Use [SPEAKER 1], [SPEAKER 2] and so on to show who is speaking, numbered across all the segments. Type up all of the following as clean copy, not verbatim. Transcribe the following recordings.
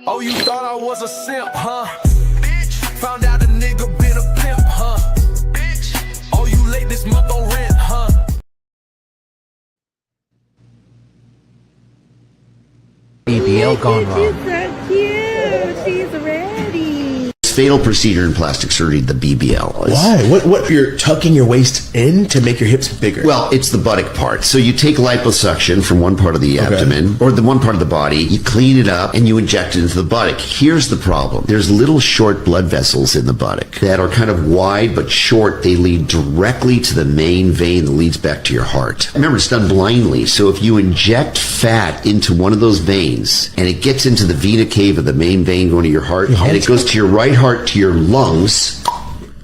[SPEAKER 1] Oh, you thought I was a simp, huh? Bitch. Found out a nigga been a pimp, huh? Bitch. Oh, you late this month on rent, huh?
[SPEAKER 2] BBL gone wrong.
[SPEAKER 3] She's so cute. She's ready.
[SPEAKER 4] Fatal procedure in plastic surgery, the BBL.
[SPEAKER 5] Why? What? You're tucking your waist in to make your hips bigger?
[SPEAKER 4] Well, it's the buttock part. So you take liposuction from one part of the abdomen, or the one part of the body, you clean it up, and you inject it into the buttock. Here's the problem. There's little short blood vessels in the buttock that are kind of wide but short. They lead directly to the main vein that leads back to your heart. Remember, it's done blindly, so if you inject fat into one of those veins, and it gets into the vena cava, the main vein going to your heart, and it goes to your right heart, to your lungs,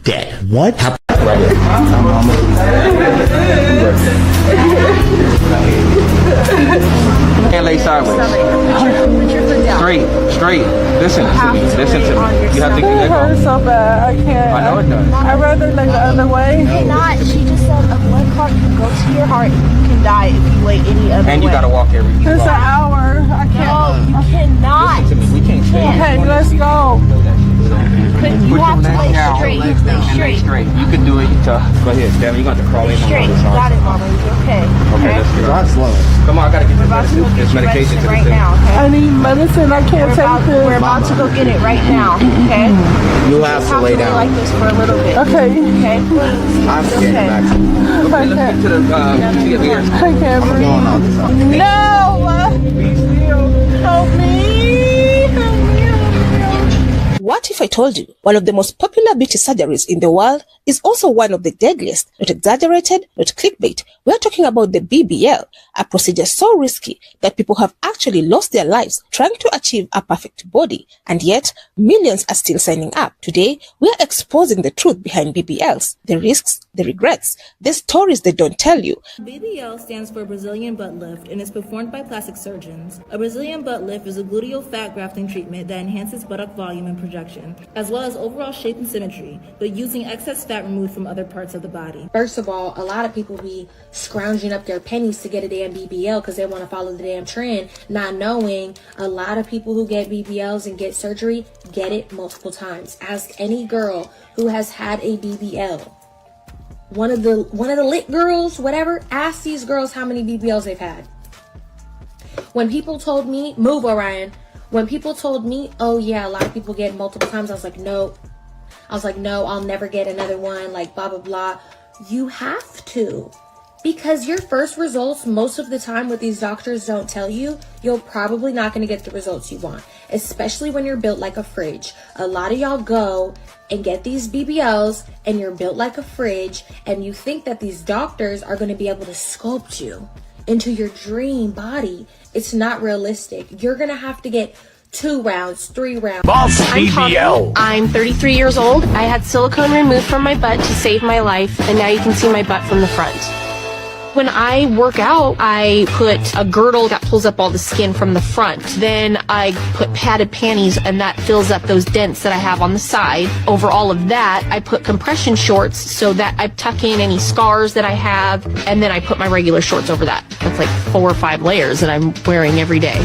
[SPEAKER 4] dead.
[SPEAKER 5] What?
[SPEAKER 4] Can't
[SPEAKER 2] lay sideways. Straight. Listen to me. You have to get
[SPEAKER 3] It hurts so bad. I can't.
[SPEAKER 2] I know it does.
[SPEAKER 3] I'd rather lay the other way.
[SPEAKER 6] You cannot. She just said a blood clot can go to your heart and you can die if you lay any other way.
[SPEAKER 2] And you gotta walk every
[SPEAKER 3] It's an hour. I can't.
[SPEAKER 6] No, you cannot.
[SPEAKER 2] Listen to me. We can't stay.
[SPEAKER 3] Okay, let's go.
[SPEAKER 6] But you
[SPEAKER 2] Put
[SPEAKER 6] have
[SPEAKER 2] your
[SPEAKER 6] to
[SPEAKER 2] legs
[SPEAKER 6] lay
[SPEAKER 2] down.
[SPEAKER 6] straight.
[SPEAKER 2] And lay straight. You can do it. Go ahead, Devin. You got to crawl in on the
[SPEAKER 6] Straight.
[SPEAKER 2] other
[SPEAKER 6] You got
[SPEAKER 2] side.
[SPEAKER 6] it, Mama. You okay?
[SPEAKER 2] Okay, let's go.
[SPEAKER 5] Drive slow.
[SPEAKER 2] Come on, I gotta get
[SPEAKER 6] We're about to go
[SPEAKER 2] this
[SPEAKER 6] get you
[SPEAKER 2] medication to
[SPEAKER 6] medicine
[SPEAKER 2] the
[SPEAKER 6] right now, okay?
[SPEAKER 3] I need medicine. I can't take
[SPEAKER 6] We're
[SPEAKER 3] this.
[SPEAKER 6] about to go get it right now, okay?
[SPEAKER 5] You have to lay down.
[SPEAKER 6] like this for a little bit.
[SPEAKER 3] Okay.
[SPEAKER 6] Okay, please.
[SPEAKER 5] I'm getting back to you.
[SPEAKER 2] Okay, let's get to the
[SPEAKER 3] I can't breathe.
[SPEAKER 5] Going on this side.
[SPEAKER 3] No!
[SPEAKER 2] Be still.
[SPEAKER 3] Help me! Help me!
[SPEAKER 7] What if I told you one of the most popular beauty surgeries in the world is also one of the deadliest? Not exaggerated, not clickbait. We're talking about the BBL, a procedure so risky that people have actually lost their lives trying to achieve a perfect body, and yet millions are still signing up. Today, we're exposing the truth behind BBLs, the risks, the regrets, the stories they don't tell you.
[SPEAKER 8] BBL stands for Brazilian butt lift and is performed by plastic surgeons. A Brazilian butt lift is a gluteal fat grafting treatment that enhances buttock volume and projection, as well as overall shape and symmetry, but using excess fat removed from other parts of the body.
[SPEAKER 9] First of all, a lot of people be scrounging up their pennies to get a damn BBL because they want to follow the damn trend, not knowing a lot of people who get BBLs and get surgery get it multiple times. Ask any girl who has had a BBL. One of the lit girls, whatever, ask these girls how many BBLs they've had. When people told me, move Orion, when people told me, oh yeah, a lot of people get multiple times, I was like, no, I'll never get another one, like blah, blah, blah. You have to, because your first results, most of the time what these doctors don't tell you, you're probably not going to get the results you want, especially when you're built like a fridge. A lot of y'all go and get these BBLs and you're built like a fridge and you think that these doctors are going to be able to sculpt you into your dream body. It's not realistic. You're going to have to get 2 rounds, 3 rounds.
[SPEAKER 10] I'm Tommy. I'm 33 years old. I had silicone removed from my butt to save my life, and now you can see my butt from the front. When I work out, I put a girdle that pulls up all the skin from the front. Then I put padded panties, and that fills up those dents that I have on the side. Over all of that, I put compression shorts so that I tuck in any scars that I have, and then I put my regular shorts over that. That's like 4 or 5 layers that I'm wearing every day.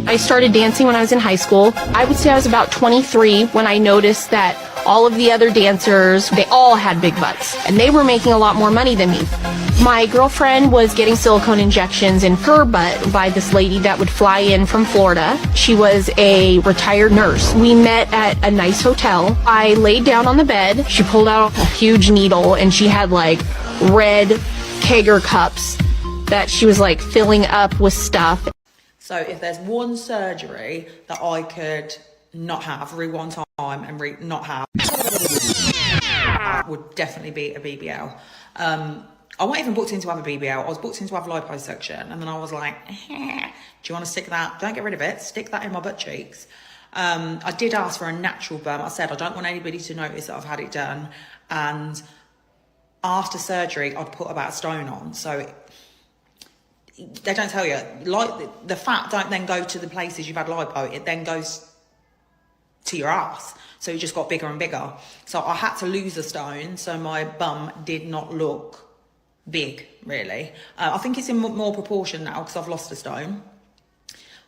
[SPEAKER 10] I started dancing when I was in high school. I would say I was about 23 when I noticed that all of the other dancers, they all had big butts, and they were making a lot more money than me. My girlfriend was getting silicone injections in her butt by this lady that would fly in from Florida. She was a retired nurse. We met at a nice hotel. I laid down on the bed. She pulled out a huge needle, and she had like red Kegger cups that she was like filling up with stuff.
[SPEAKER 11] So if there's one surgery that I could not have, rewind time and not have, would definitely be a BBL. I wasn't even booked in to have a BBL. I was booked in to have liposuction, and then I was like, do you want to stick that? Don't get rid of it. Stick that in my butt cheeks. I did ask for a natural burn. I said I don't want anybody to notice that I've had it done. And after surgery, I'd put about a stone on. So they don't tell you, like the fat don't then go to the places you've had lipo, it then goes to your ass. So it just got bigger and bigger. So I had to lose a stone, so my bum did not look big, really. I think it's in more proportion now because I've lost a stone.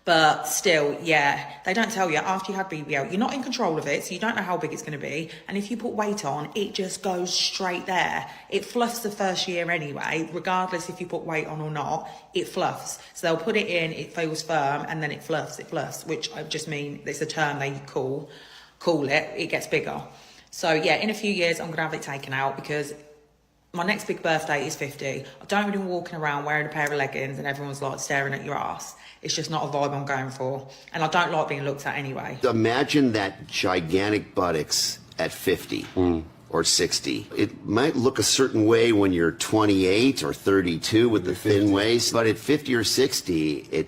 [SPEAKER 11] But still, yeah, they don't tell you after you had BBL, you're not in control of it, so you don't know how big it's going to be. And if you put weight on, it just goes straight there. It fluffs the first year anyway, regardless if you put weight on or not, it fluffs. So they'll put it in, it feels firm, and then it fluffs, which I just mean, it's a term they call it gets bigger. So yeah, in a few years, I'm going to have it taken out because my next big birthday is 50. I don't really walking around wearing a pair of leggings and everyone's like staring at your ass. It's just not a vibe I'm going for. And I don't like being looked at anyway.
[SPEAKER 4] Imagine that gigantic buttocks at 50 or 60. It might look a certain way when you're 28 or 32 with the thin waist, but at 50 or 60,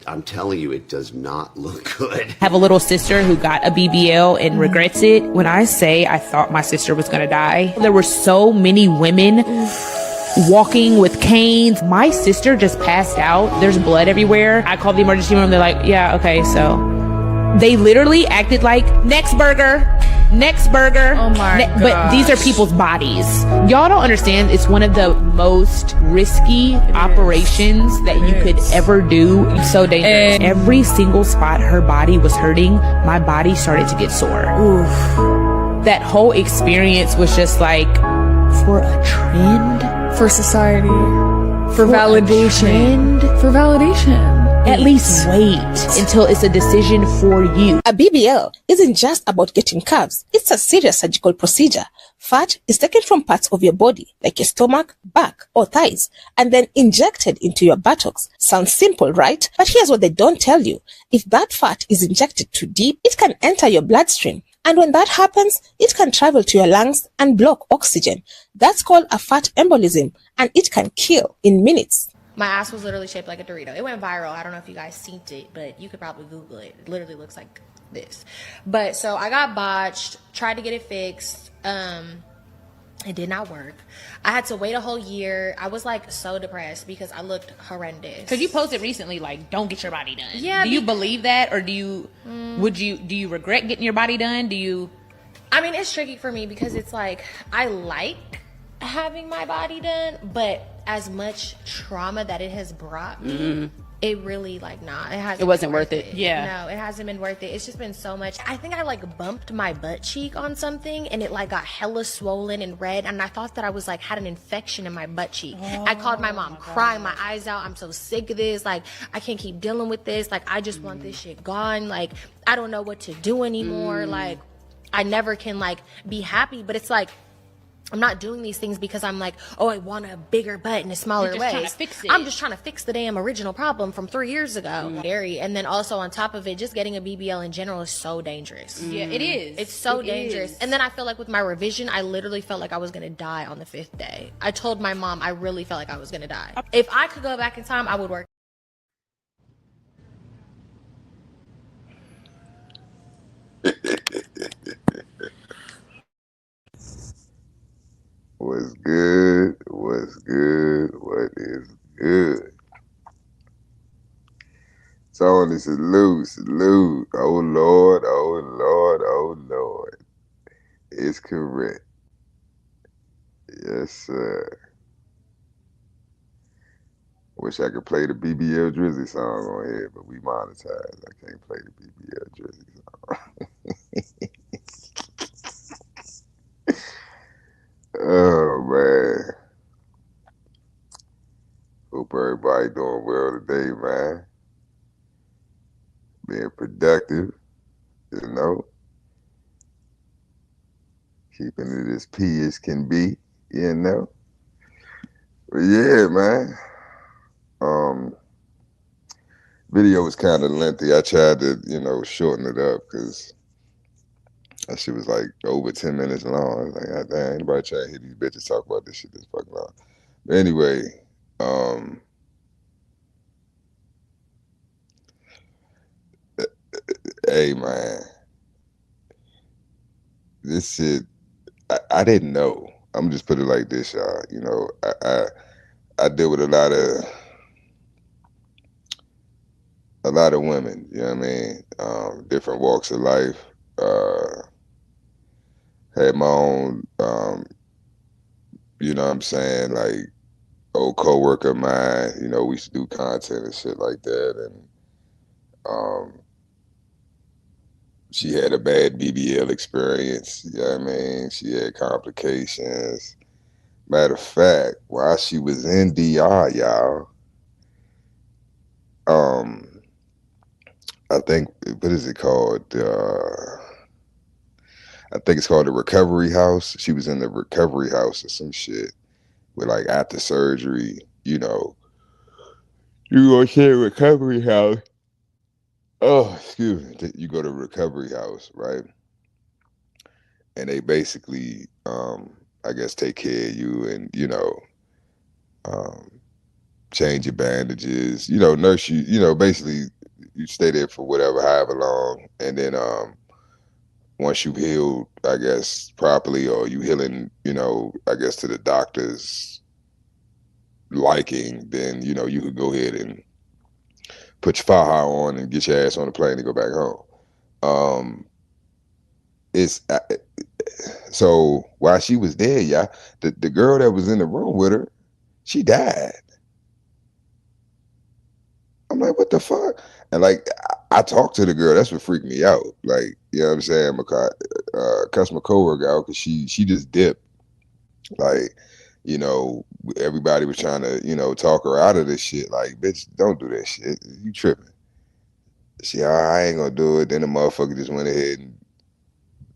[SPEAKER 4] I'm telling you, it does not look good.
[SPEAKER 12] I have a little sister who got a BBL and regrets it. When I say I thought my sister was gonna die, there were so many women walking with canes. My sister just passed out. There's blood everywhere. I called the emergency room. They're like, yeah, okay, so. They literally acted like, next burger. Oh my God. But these are people's bodies. Y'all don't understand. It's one of the most risky operations that you could ever do. It's so dangerous. Every single spot her body was hurting, my body started to get sore. Oof. That whole experience was just like, for a trend?
[SPEAKER 3] For society. For validation. For validation.
[SPEAKER 12] At least wait until it's a decision for you.
[SPEAKER 7] A BBL isn't just about getting curves. It's a serious surgical procedure. Fat is taken from parts of your body, like your stomach, back, or thighs, and then injected into your buttocks. Sounds simple, right? But here's what they don't tell you. If that fat is injected too deep, it can enter your bloodstream. And when that happens, it can travel to your lungs and block oxygen. That's called a fat embolism, and it can kill in minutes.
[SPEAKER 9] My ass was literally shaped like a Dorito. It went viral. I don't know if you guys seen it, but you could probably Google it. It literally looks like this. But so I got botched, tried to get it fixed. It did not work. I had to wait a whole year. I was like so depressed because I looked horrendous.
[SPEAKER 12] Because you posted recently, like, don't get your body done.
[SPEAKER 9] Yeah.
[SPEAKER 12] Do you believe that, or do you regret getting your body done?
[SPEAKER 9] I mean, it's tricky for me because it's like I like having my body done, but as much trauma that it has brought me, it really it
[SPEAKER 12] wasn't worth it.
[SPEAKER 9] No, it hasn't been worth it. It's just been so much. I think I like bumped my butt cheek on something and it like got hella swollen and red, and I thought that I was like had an infection in my butt cheek. I called my mom crying my eyes out. I'm so sick of this. Like, I can't keep dealing with this. Like, I just want this shit gone. Like, I don't know what to do anymore. Like, I never can like be happy, but it's like I'm not doing these things because I'm like, oh, I want a bigger butt in a smaller waist. I'm just trying to fix the damn original problem from 3 years ago. Scary. And then also on top of it, just getting a BBL in general is so dangerous.
[SPEAKER 12] Yeah, it is.
[SPEAKER 9] It's so dangerous. And then I feel like with my revision, I literally felt like I was going to die on the 5th day. I told my mom I really felt like I was going to die. If I could go back in time, I would work.
[SPEAKER 13] What's good? What's good? What is good? Tony, salute. Oh Lord, oh Lord, oh Lord. It's correct. Yes, sir. Wish I could play the BBL Drizzy song on here, but we monetized. I can't play the BBL Drizzy song. Oh, man. Hope everybody doing well today, man. Being productive, you know. Keeping it as P as can be, you know. But yeah, man. Video was kind of lengthy. I tried to, shorten it up because that shit was like over 10 minutes long. I was like, God damn, anybody trying to hear these bitches talk about this shit this fucking long. But anyway, hey man, this shit, I didn't know. I'm just put it like this, y'all. I deal with a lot of women, you know what I mean? Different walks of life. Had my own, you know what I'm saying, like old coworker of mine, we used to do content and shit like that. And Um, she had a bad BBL experience. You know what I mean? She had complications. Matter of fact, while she was in DR, y'all, I think, what is it called? I think it's called the recovery house. She was in the recovery house or some shit with like after surgery, you know, you go to the recovery house. Oh, excuse me. You go to recovery house, right? And they basically, I guess, take care of you and, you know, change your bandages, you know, nurse you, you know, basically you stay there for whatever, however long. And then once you healed, I guess, properly, or you healing, you know, I guess to the doctor's liking, then, you know, you could go ahead and put your faja on and get your ass on the plane and go back home. It's so while she was there, yeah, the girl that was in the room with her, she died. I'm like, what the fuck? And like, I talked to the girl. That's what freaked me out. Like, you know what I'm saying? Cuss my coworker out because she just dipped. Like, you know, everybody was trying to, you know, talk her out of this shit. Like, bitch, don't do that shit. You tripping. I ain't gonna do it. Then the motherfucker just went ahead and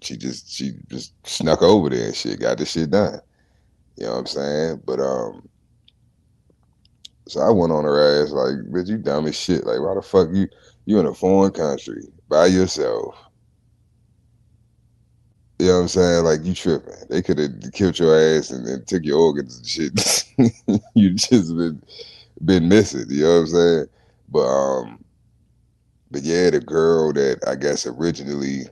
[SPEAKER 13] she just snuck over there and shit, got this shit done. You know what I'm saying? But so I went on her ass like, bitch, you dumb as shit. Like, why the fuck you in a foreign country by yourself? You know what I'm saying? Like, you tripping. They could have killed your ass and took your organs and shit. You just been missing. You know what I'm saying? But yeah, the girl that I guess originally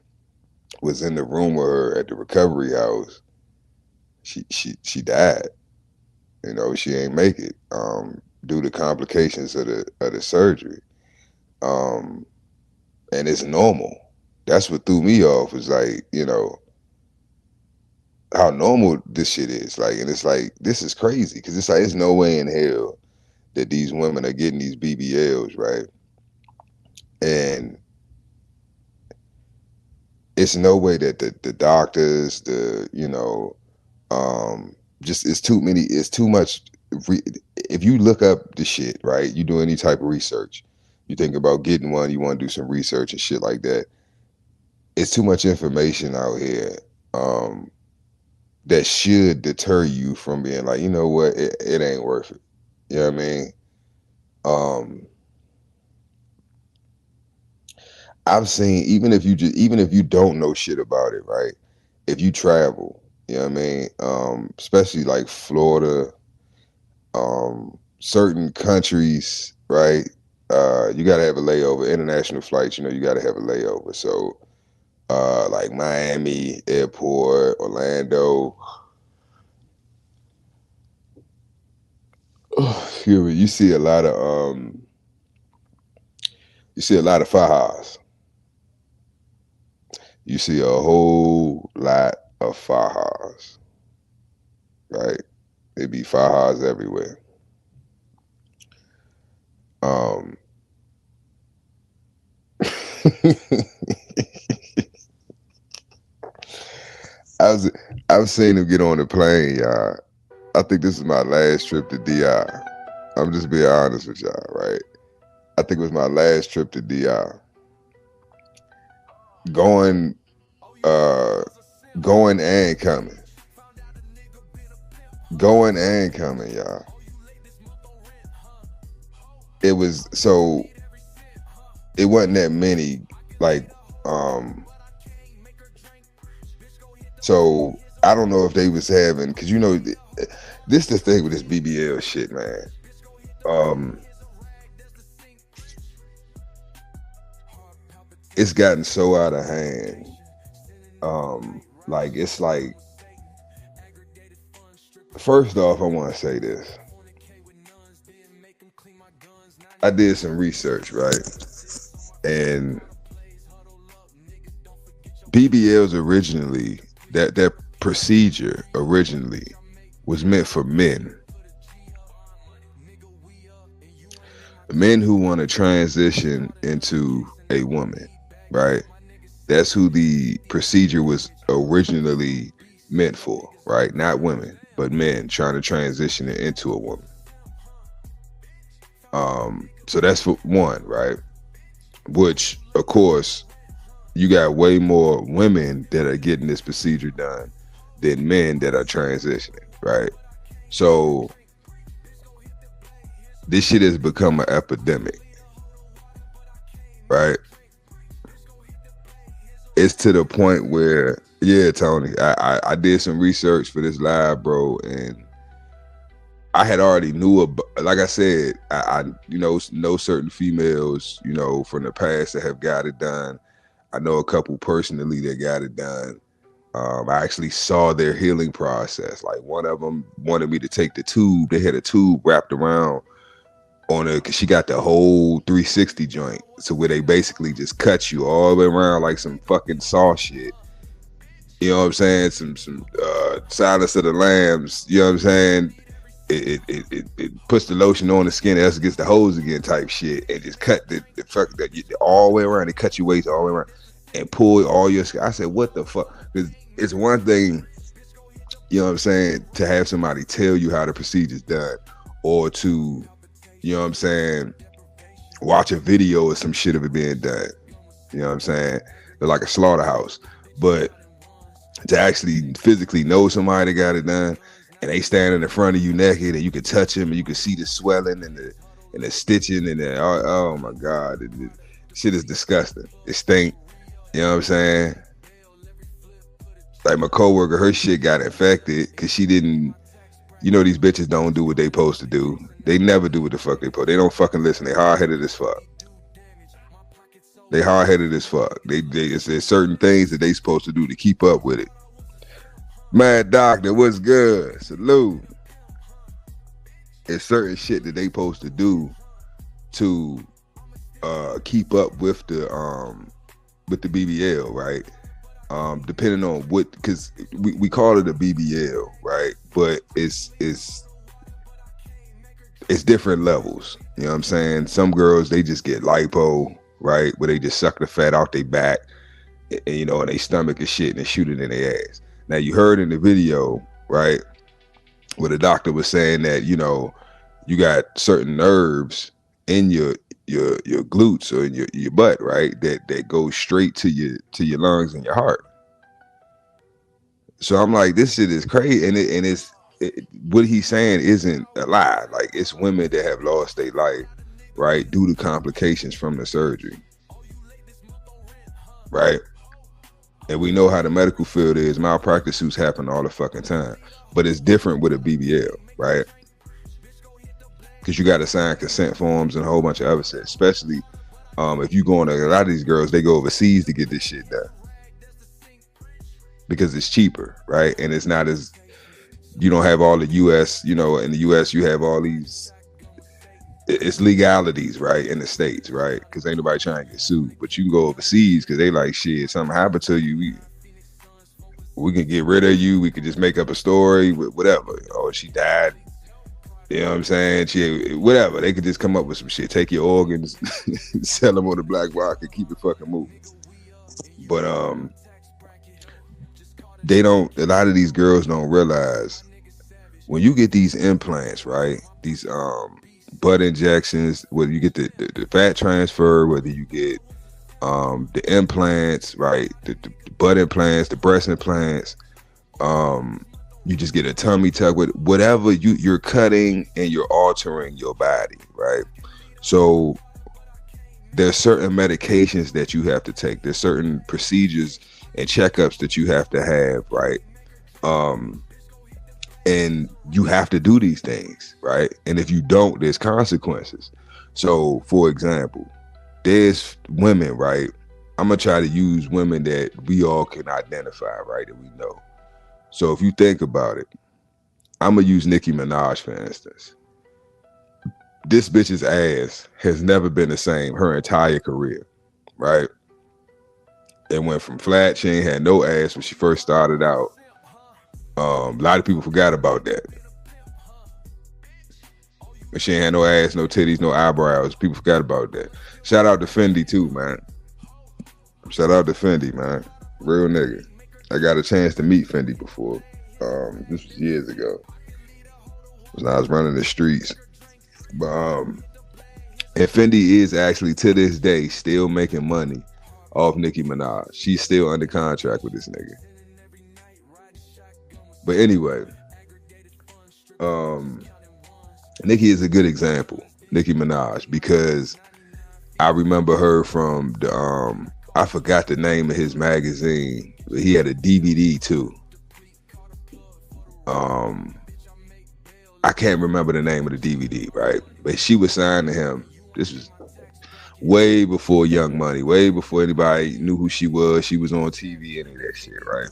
[SPEAKER 13] was in the room with her at the recovery house, she died. You know, she ain't make it due to complications of the surgery. And it's normal. That's what threw me off, is like, you know, how normal this shit is. Like, and it's like, this is crazy, because it's like, it's no way in hell that these women are getting these BBLs, right? And it's no way that the doctors, you know, just it's too much. If you look up the shit, right, you do any type of research, you think about getting one, you want to do some research and shit like that, it's too much information out here that should deter you from being like, you know what, it ain't worth it. You know what I mean? I've seen, even if you don't know shit about it, right? If you travel, you know what I mean? Especially like Florida, certain countries, right? You gotta have a layover. International flights, you know, you gotta have a layover. So like Miami Airport, Orlando. Excuse me, you see a lot of fajas. You see a whole lot of fajas, right? There be fajas everywhere. I've seen him get on the plane, y'all. I think this is my last trip to DI. I'm just being honest with y'all, right? I think it was my last trip to DI. Going and coming. Going and coming, y'all. It wasn't that many, like, so I don't know if they was having, because you know, this the thing with this BBL shit, man. It's gotten so out of hand. Like, it's like, first off, I want to say this. I did some research, right? And BBLs originally, that procedure originally was meant for men. men who want to transition into a woman, right? That's who the procedure was originally meant for, right? Not women, but men trying to transition it into a woman. So that's for one, right? Which, of course, you got way more women that are getting this procedure done than men that are transitioning, right? So this shit has become an epidemic, right? It's to the point where, yeah, Tony, I did some research for this live, bro, and I had already knew about, like I said, I know certain females, from the past that have got it done. I know a couple personally that got it done. I actually saw their healing process. Like one of them wanted me to take the tube. They had a tube wrapped around on her because she got the whole 360 joint. So where they basically just cut you all the way around like some fucking saw shit. You know what I'm saying? Some Silence of the Lambs. You know what I'm saying? It puts the lotion on the skin, else gets the hose again type shit, and just cut the all the way around. They cut your waist all the way around and pull all your skin. I said, what the fuck? Because it's one thing, you know what I'm saying, to have somebody tell you how the procedure's done, or to, you know what I'm saying, watch a video or some shit of it being done. You know what I'm saying? They're like a slaughterhouse. But to actually physically know somebody that got it done, and they standing in front of you naked, and you can touch them, and you can see the swelling and the stitching, and oh my God, the shit is disgusting. It stink. You know what I'm saying? Like my coworker, her shit got infected because she didn't. These bitches don't do what they supposed to do. They never do what the fuck they supposed. They don't fucking listen. They hard-headed as fuck. There's certain things that they supposed to do to keep up with it. Mad Doctor, what's good? Salute. It's certain shit that they supposed to do to keep up with the BBL, right? Depending on what, because we call it a BBL, right? But it's different levels. You know what I'm saying? Some girls, they just get lipo, right? Where they just suck the fat out their back, and they stomach and shit, and they shoot it in their ass. Now you heard in the video, right, where the doctor was saying that, you got certain nerves in your glutes or in your butt, right, that go straight to your lungs and your heart. So I'm like, this shit is crazy, and what he's saying isn't a lie. Like, it's women that have lost their life, right, due to complications from the surgery, right? And we know how the medical field is. Malpractice suits happen all the fucking time. But it's different with a BBL, right? Because you got to sign consent forms and a whole bunch of other shit. Especially if you go on, a lot of these girls, they go overseas to get this shit done. Because it's cheaper, right? And it's not as, you don't have all the U.S., in the U.S. you have all these, it's legalities, right, in the States, right? Because ain't nobody trying to get sued. But you can go overseas because they like, shit, something happened to you, we can get rid of you. We could just make up a story, whatever. Or she died. You know what I'm saying? Whatever. They could just come up with some shit. Take your organs, sell them on the black market, keep it fucking moving. But a lot of these girls don't realize when you get these implants, right? These butt injections, whether you get the fat transfer, whether you get the implants, right? The butt implants, the breast implants, you just get a tummy tuck with whatever you're cutting, and you're altering your body, right? So there's certain medications that you have to take. There's certain procedures and checkups that you have to have, right? And you have to do these things, right? And if you don't, there's consequences. So, for example, there's women, right? I'm gonna try to use women that we all can identify, right? That we know. So if you think about it, I'm gonna use Nicki Minaj, for instance. This bitch's ass has never been the same her entire career, right? It went from flat. She ain't had no ass when she first started out. A lot of people forgot about that. But she ain't had no ass, no titties, no eyebrows. People forgot about that. Shout out to Fendi too, man. Shout out to Fendi, man. Real nigga. I got a chance to meet Fendi before. This was years ago. When I was running the streets. But and Fendi is actually to this day still making money off Nicki Minaj. She's still under contract with this nigga. But anyway, Nicki is a good example, Nicki Minaj, because I remember her from the I forgot the name of his magazine, but he had a DVD too. I can't remember the name of the DVD, right? But she was signed to him. This was way before Young Money, way before anybody knew who she was. She was on TV, any of that shit, right?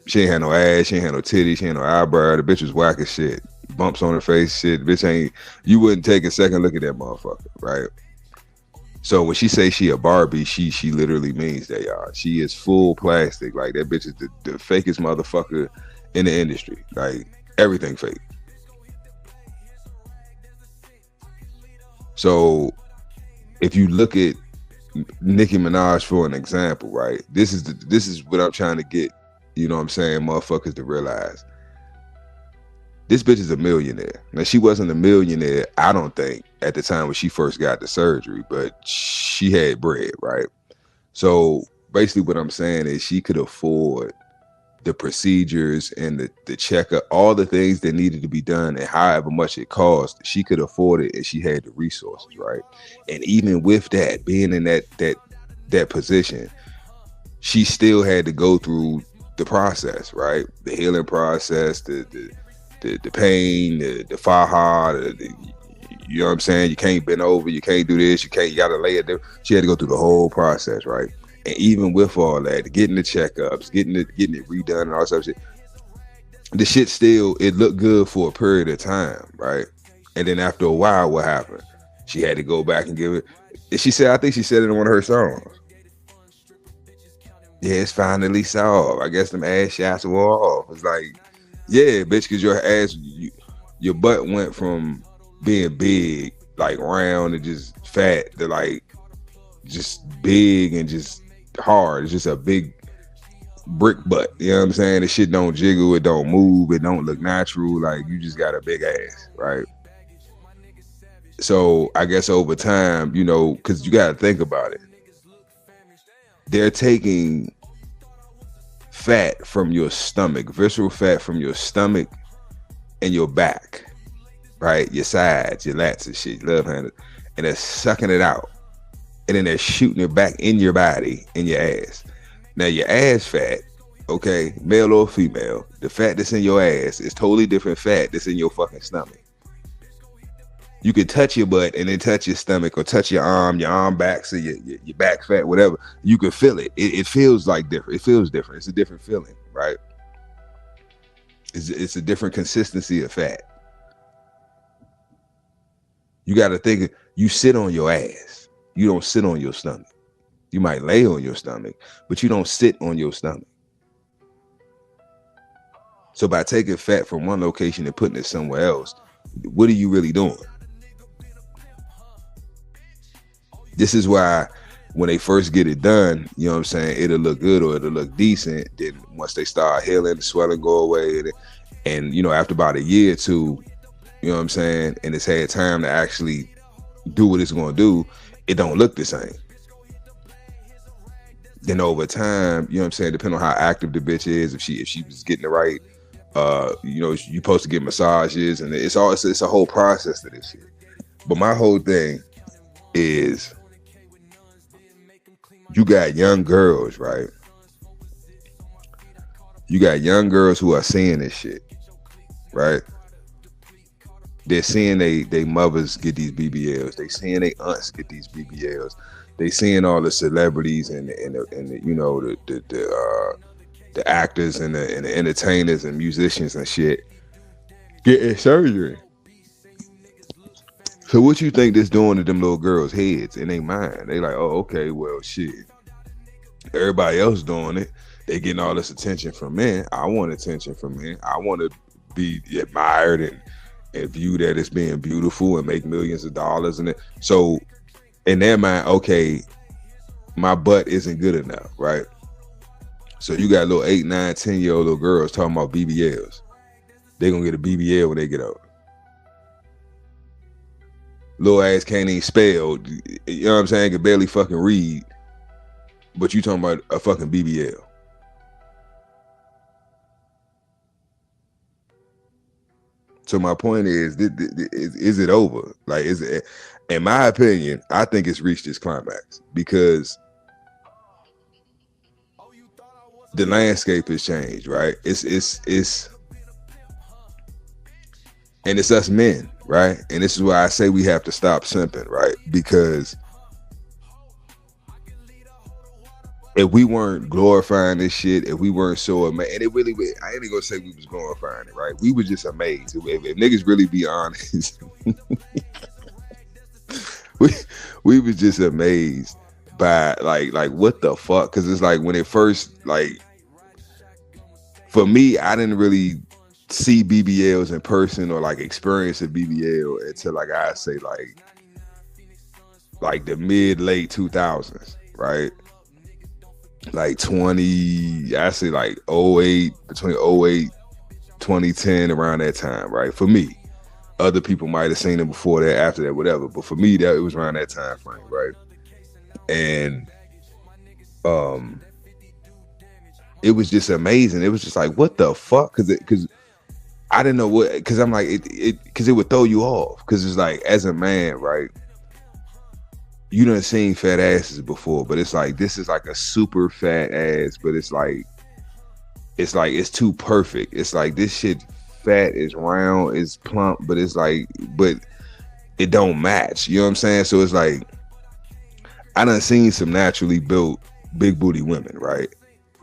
[SPEAKER 13] She ain't had no ass, she ain't had no titties, she ain't no eyebrow. The bitch was whack as shit. Bumps on her face, shit. The bitch ain't, you wouldn't take a second look at that motherfucker, right? So when she say she a Barbie, she literally means that, y'all. She is full plastic. Like, that bitch is the fakest motherfucker in the industry. Like, everything fake. So if you look at Nicki Minaj for an example, right? This is what I'm trying to get, you know what I'm saying, motherfuckers to realize. This bitch is a millionaire. Now, she wasn't a millionaire, I don't think, at the time when she first got the surgery, but she had bread, right? So basically what I'm saying is she could afford the procedures and the checkup, all the things that needed to be done, and however much it cost, she could afford it, and she had the resources, right? And even with that, being in that position, she still had to go through the process, right? The healing process, the pain, the faja, you know what I'm saying? You can't bend over, you can't do this, you gotta lay it there. She had to go through the whole process, right? And even with all that, getting the checkups, getting it redone and all that stuff, shit, the shit still, it looked good for a period of time, right? And then after a while, what happened? She had to go back and give it. She said, I think she said it in one of her songs. Yeah, it's finally solved. I guess them ass shots wore off. It's like, yeah, bitch, because your ass, your butt went from being big, like round and just fat, to like just big and just hard. It's just a big brick butt. You know what I'm saying? The shit don't jiggle, it don't move, it don't look natural. Like, you just got a big ass, right? So I guess over time, you know, because you got to think about it. They're taking fat from your stomach, visceral fat from your stomach and your back, right? Your sides, your lats and shit, love handles, and they're sucking it out. And then they're shooting it back in your body, in your ass. Now, your ass fat, okay, male or female, the fat that's in your ass is totally different fat that's in your fucking stomach. You can touch your butt and then touch your stomach, or touch your arm back, so your back fat, whatever. You can feel it. It feels like different. It feels different. It's a different feeling, right? It's a different consistency of fat. You got to think, you sit on your ass. You don't sit on your stomach. You might lay on your stomach, but you don't sit on your stomach. So by taking fat from one location and putting it somewhere else, what are you really doing? This is why when they first get it done, you know what I'm saying, it'll look good or it'll look decent. Then once they start healing, the swelling go away. And you know, after about a year or two, you know what I'm saying, and it's had time to actually do what it's going to do, it don't look the same. Then over time, you know what I'm saying, depending on how active the bitch is, if she was getting the right, you know, you're supposed to get massages, and it's a whole process to this shit. But my whole thing is, you got young girls, right? You got young girls who are seeing this shit, right? They're seeing they mothers get these BBLs. They seeing they aunts get these BBLs. They seeing all the celebrities and the you know, the actors and the entertainers and musicians and shit getting surgery. So what you think this doing to them little girls' heads in their mind? They like, oh, okay, well, shit. Everybody else doing it. They getting all this attention from men. I want attention from men. I want to be admired and viewed as being beautiful and make millions of dollars. And so in their mind, okay, my butt isn't good enough, right? So you got little 8, 9, 10-year-old little girls talking about BBLs. They're gonna get a BBL when they get older. Little ass can't even spell, you know what I'm saying? Can barely fucking read, but you talking about a fucking BBL. So my point is it over? Like, is it? In my opinion, I think it's reached its climax because the landscape has changed, right? It's and it's us men, right? And this is why I say we have to stop simping, right? Because if we weren't glorifying this shit, if we weren't so amazed, and it really, I ain't gonna say we was glorifying it, right? We were just amazed. If niggas really be honest, we was just amazed by like what the fuck? Because it's like when it first, like, for me, I didn't really see BBLs in person or like experience a BBL until like I say like the mid-late 2000s, right? Like 20, I say like 08, between 08, 2010, around that time, right? For me. Other people might have seen it before that, after that, whatever. But for me, that it was around that time frame, right? And it was just amazing. It was just like, what the fuck? Because I didn't know what, because I'm like, because it would throw you off. Because it's like, as a man, right? You done seen fat asses before, but it's like, this is like a super fat ass, but it's too perfect. It's like, this shit fat, is round, is plump, but it's like, but it don't match. You know what I'm saying? So it's like, I done seen some naturally built big booty women, right?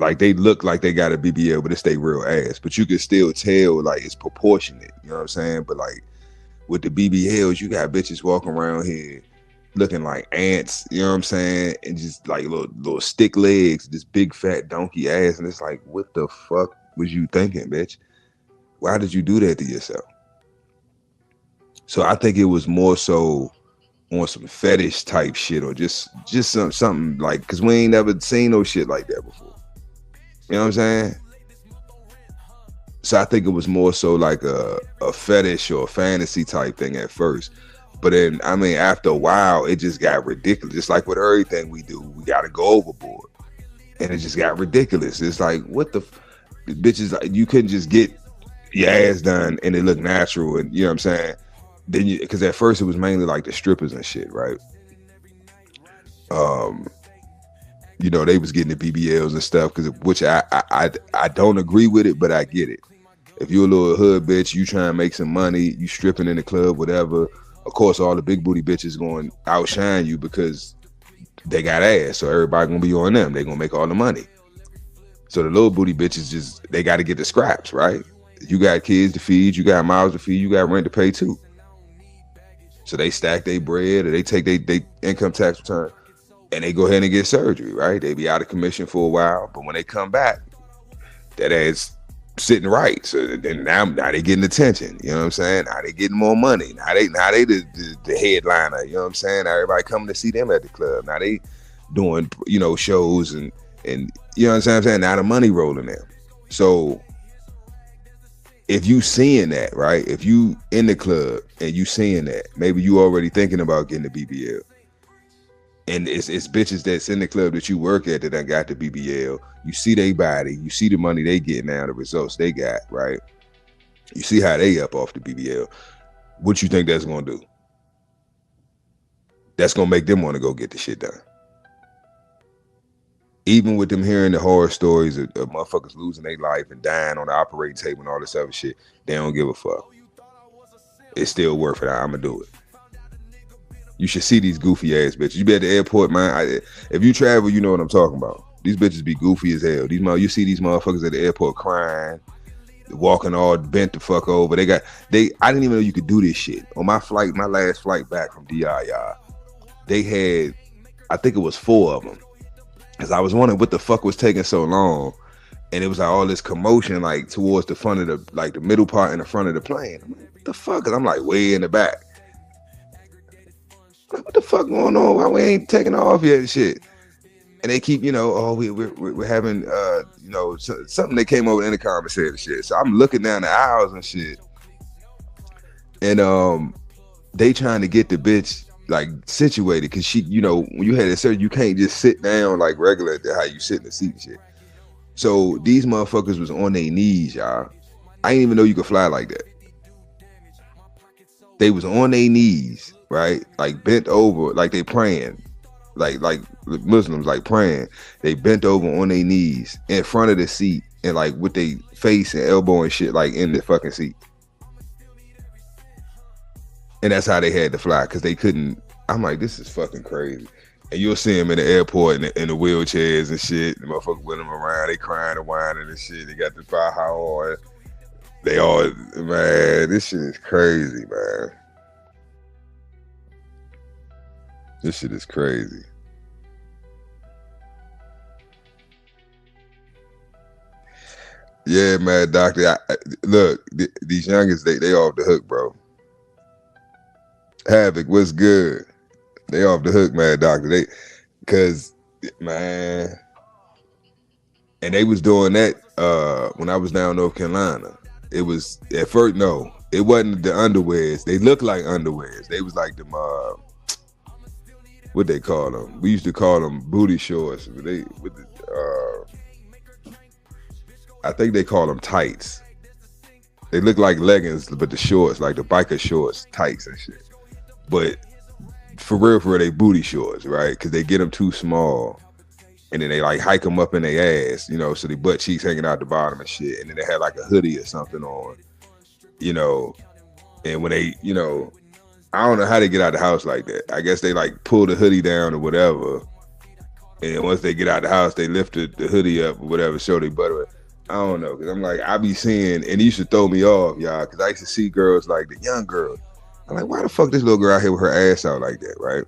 [SPEAKER 13] Like they look like they got a BBL, but it's they real ass. But you can still tell like it's proportionate. You know what I'm saying? But like with the BBLs, you got bitches walking around here looking like ants. You know what I'm saying? And just like little stick legs, this big fat donkey ass, and it's like, what the fuck was you thinking, bitch? Why did you do that to yourself? So I think it was more so on some fetish type shit, or just something like, because we ain't never seen no shit like that before. You know what I'm saying? So I think it was more so like a fetish or a fantasy type thing at first. But then, I mean, after a while, it just got ridiculous. Just like with everything we do, we got to go overboard. And it just got ridiculous. It's like, what the bitches, you couldn't just get your ass done and it looked natural. And you know what I'm saying? Then because at first it was mainly like the strippers and shit, right? You know, they was getting the BBLs and stuff, which I don't agree with it, but I get it. If you're a little hood bitch, you trying to make some money, you stripping in the club, whatever. Of course, all the big booty bitches going to outshine you because they got ass. So everybody going to be on them. They going to make all the money. So the little booty bitches they got to get the scraps, right? You got kids to feed, you got mouths to feed, you got rent to pay too. So they stack their bread, or they take their income tax return, and they go ahead and get surgery, right? They be out of commission for a while, but when they come back, that ass sitting right. So then now they getting attention. You know what I'm saying? Now they getting more money. Now they the headliner. You know what I'm saying? Now everybody coming to see them at the club. Now they doing, you know, shows and you know what I'm saying? Now the money rolling in. So if you seeing that, right? If you in the club and you seeing that, maybe you already thinking about getting the BBL. And it's bitches that's in the club that you work at that done got the BBL. You see they body, you see the money they get now, the results they got, right? You see how they up off the BBL. What you think that's gonna do? That's gonna make them want to go get the shit done. Even with them hearing the horror stories of motherfuckers losing their life and dying on the operating table and all this other shit, they don't give a fuck. It's still worth it. I'ma do it. You should see these goofy ass bitches. You be at the airport, man. If you travel, you know what I'm talking about. These bitches be goofy as hell. You see these motherfuckers at the airport crying, walking all bent the fuck over. I didn't even know you could do this shit. On my last flight back from DI, they had, I think it was 4 of them. Cause I was wondering what the fuck was taking so long. and it was like all this commotion like towards the front of the like the middle part and the front of the plane. I'm like, what the fuck? Cause I'm like way in the back. I'm like, what the fuck going on? Why we ain't taking off yet and shit? And they keep, you know, oh, we're having, you know, something they came over in the conversation and shit. So I'm looking down the aisles and shit. And they trying to get the bitch like situated, cause she, you know, when you had a surgery, you can't just sit down like regular how you sit in the seat and shit. So these motherfuckers was on their knees, y'all. I didn't even know you could fly like that. They was on their knees, right? Like bent over, like they praying. Like Muslims like praying. They bent over on their knees in front of the seat and like with their face and elbow and shit like in the fucking seat. And that's how they had to fly, because they couldn't. I'm like, this is fucking crazy. And you'll see them in the airport in the wheelchairs and shit. The motherfuckers with them around, they crying and whining and shit. They got the fire on. They all, man, this shit is crazy, man. This shit is crazy. Yeah, man, doctor. Look, these youngins, they off the hook, bro. Havoc, what's good? They off the hook, man, doctor. Cause man, and they was doing that when I was down in North Carolina. It was at first, no, it wasn't the underwears. They looked like underwears. They was like them what they call them? We used to call them booty shorts. I think they call them tights. They look like leggings, but the shorts, like the biker shorts, tights and shit. But for real, they booty shorts, right? Because they get them too small, and then they like hike them up in their ass, you know, so the butt cheeks hanging out the bottom and shit. And then they had like a hoodie or something on, you know. And when they, you know, I don't know how they get out of the house like that. I guess they like pull the hoodie down or whatever. And once they get out of the house, they lift the hoodie up or whatever, show their butt. I don't know, because I'm like, I be seeing, and it used to throw me off, y'all, because I used to see girls like the young girls. I'm like, why the fuck this little girl out here with her ass out like that, right?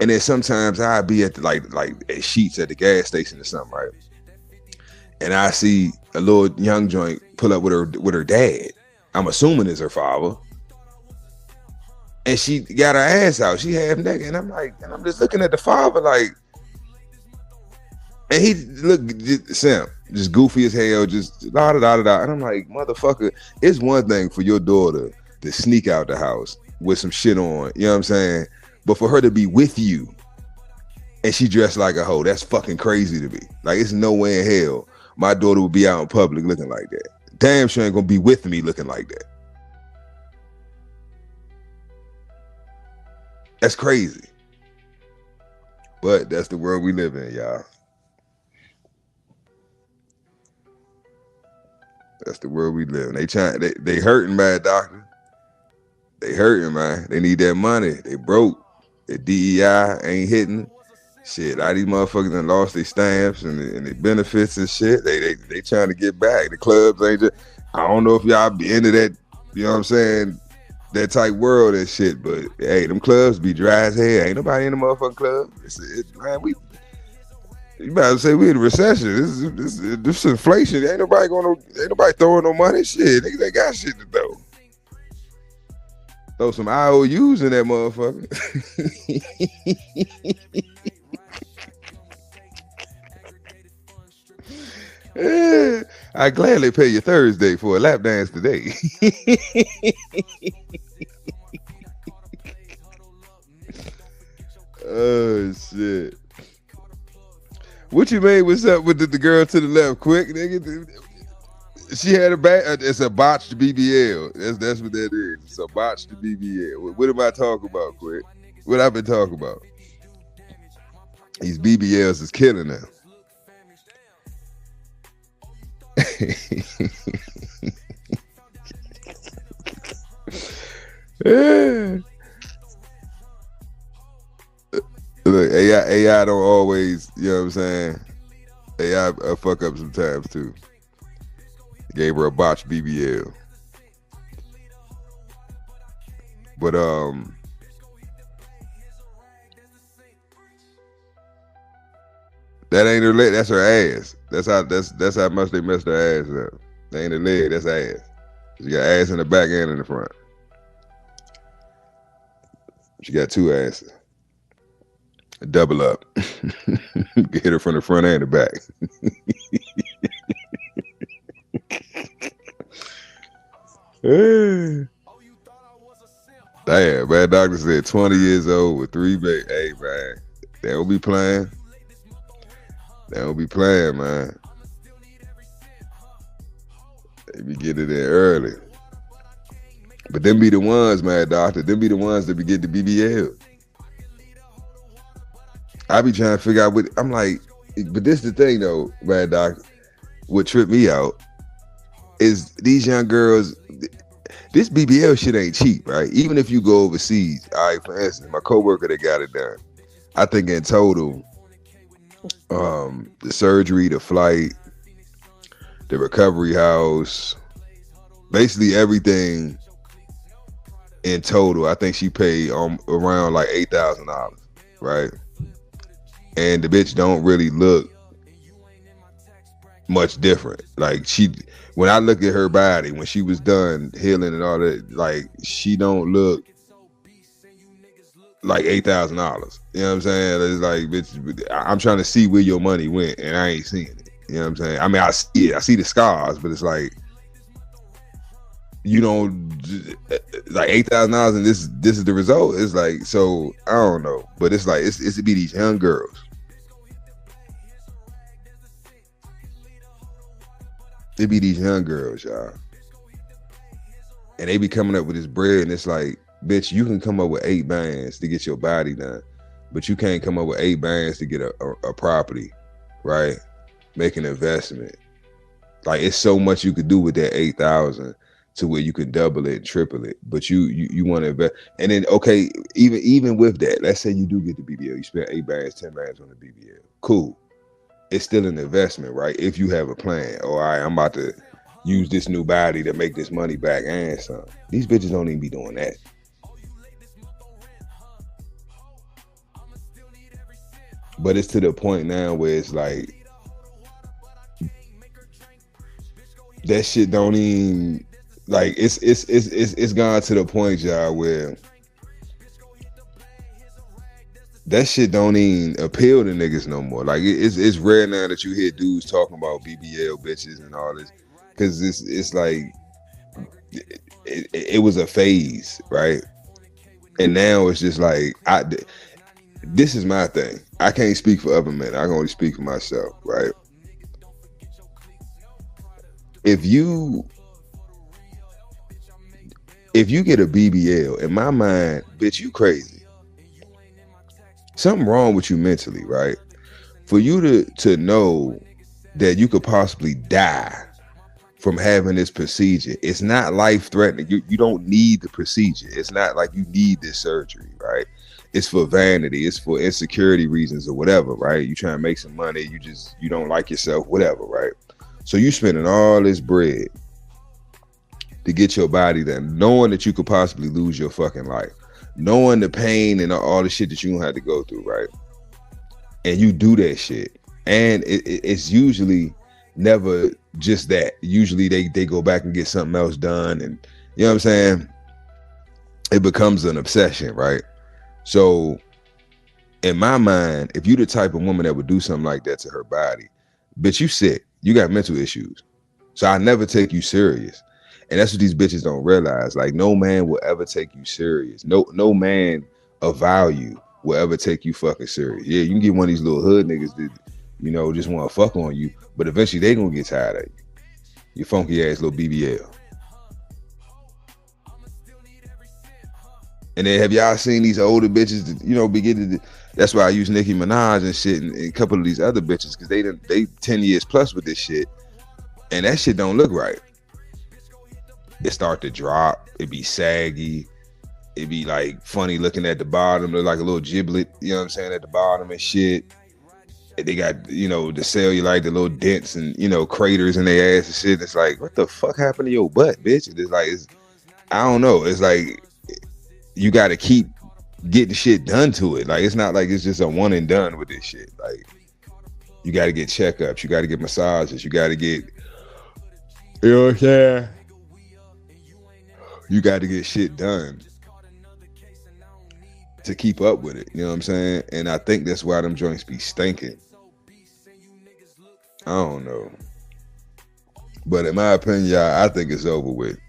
[SPEAKER 13] And then sometimes I'd be at the, like at Sheets at the gas station or something, right? And I see a little young joint pull up with her dad. I'm assuming it's her father. And she got her ass out. She half naked. And I'm like, and I'm just looking at the father like, and he looked simp, just goofy as hell, just da da da da. And I'm like, motherfucker, it's one thing for your daughter to sneak out the house with some shit on, you know what I'm saying? But for her to be with you and she dressed like a hoe, that's fucking crazy to me. Like, it's no way in hell my daughter would be out in public looking like that. Damn sure ain't gonna be with me looking like that. That's crazy. But that's the world we live in, y'all. That's the world we live in. They hurting, man, doctor. They hurting, man. They need that money. They broke. The DEI ain't hitting. Shit, all these motherfuckers done lost their stamps and their benefits and shit. They trying to get back. The clubs ain't just, I don't know if y'all be into that, you know what I'm saying, that type world and shit, but hey, them clubs be dry as hell. Ain't nobody in the motherfucking club. Man, you might as well say we in a recession. This inflation. Ain't nobody throwing no money. Shit, niggas ain't got shit to throw. Throw some IOUs in that motherfucker. Yeah, I gladly pay you Thursday for a lap dance today. Oh shit. What you made? What's up with the girl to the left? Quick, nigga. She had a bad. It's a botched BBL. That's what that is. It's a botched BBL. What am I talking about, Quick? What I've been talking about? These BBLs is killing them. Yeah. Look, AI don't always, you know what I'm saying? AI fuck up sometimes too. Gave her a botched BBL. But that ain't her leg, that's her ass. That's how much they messed their ass up. They ain't a leg, that's ass. She got ass in the back and in the front. She got two asses. A double up. Hit her from the front and the back. Damn, man. Doctor said 20 years old with 3 babies. Hey, man. They don't be playing. They don't be playing, man. They be getting there early. But them be the ones, man, doctor. Them be the ones that be getting the BBL. I be trying to figure out what, I'm like, but this the thing though, man, doc. What tripped me out is these young girls, this BBL shit ain't cheap, right? Even if you go overseas. All right, for instance, my coworker that got it done, I think in total, the surgery, the flight, the recovery house, basically everything in total, I think she paid around like $8,000, right? And the bitch don't really look much different. Like when I look at her body, when she was done healing and all that, like she don't look like $8,000. You know what I'm saying? It's like, bitch, I'm trying to see where your money went and I ain't seeing it. You know what I'm saying? I mean, I see it. I see the scars, but it's like, you don't, like $8,000 and this is the result. It's like, so I don't know, but it's like it's to be these young girls. It be these young girls, y'all, and they be coming up with this bread, and it's like, bitch, you can come up with 8 bands to get your body done, but you can't come up with 8 bands to get a property, right? Make an investment. Like, it's so much you could do with that 8,000 to where you can double it, triple it, but you want to invest. And then, okay, even with that, let's say you do get the BBL, you spend 8 bands, 10 bands on the BBL, cool. It's still an investment, right? If you have a plan, all right, I'm about to use this new body to make this money back and some. These bitches don't even be doing that. But it's to the point now where it's like, that shit don't even, like, it's gone to the point, y'all, where that shit don't even appeal to niggas no more. Like, it's rare now that you hear dudes talking about BBL bitches and all this, because it's like it was a phase, right? And now it's just like, this is my thing. I can't speak for other men. I can only speak for myself, right? If you get a BBL, in my mind, bitch, you crazy. Something wrong with you mentally, right? For you to know that you could possibly die from having this procedure, it's not life-threatening. You don't need the procedure. It's not like you need this surgery, right? It's for vanity. It's for insecurity reasons or whatever, right? You trying to make some money. You don't like yourself, whatever, right? So you spending all this bread to get your body done, knowing that you could possibly lose your fucking life, knowing the pain and all the shit that you gonna have to go through, right? And you do that shit, and it's usually never just that. Usually they go back and get something else done, and you know what I'm saying? It becomes an obsession, right? So in my mind, if you the type of woman that would do something like that to her body, bitch, you sick. You got mental issues. So I never take you serious. And that's what these bitches don't realize. Like, no man will ever take you serious. No man of value will ever take you fucking serious. Yeah, you can get one of these little hood niggas that, you know, just want to fuck on you, but eventually they gonna get tired of you. You funky ass little BBL. And then have y'all seen these older bitches that, you know, beginning to, that's why I use Nicki Minaj and shit and a couple of these other bitches, because they 10 years plus with this shit, and that shit don't look right. It start to drop, it be saggy, it be like funny looking at the bottom, look like a little giblet, you know what I'm saying, at the bottom and shit. And they got, you know, the cellulite, the little dents and, you know, craters in their ass and shit. It's like, what the fuck happened to your butt, bitch? It's like, I don't know. It's like, you got to keep getting shit done to it. Like, it's not like it's just a one and done with this shit. Like, You got to get checkups. You got to get massages. You got to get, you know what I'm saying? You got to get shit done to keep up with it. You know what I'm saying? And I think that's why them joints be stinking. I don't know. But in my opinion, y'all, I think it's over with.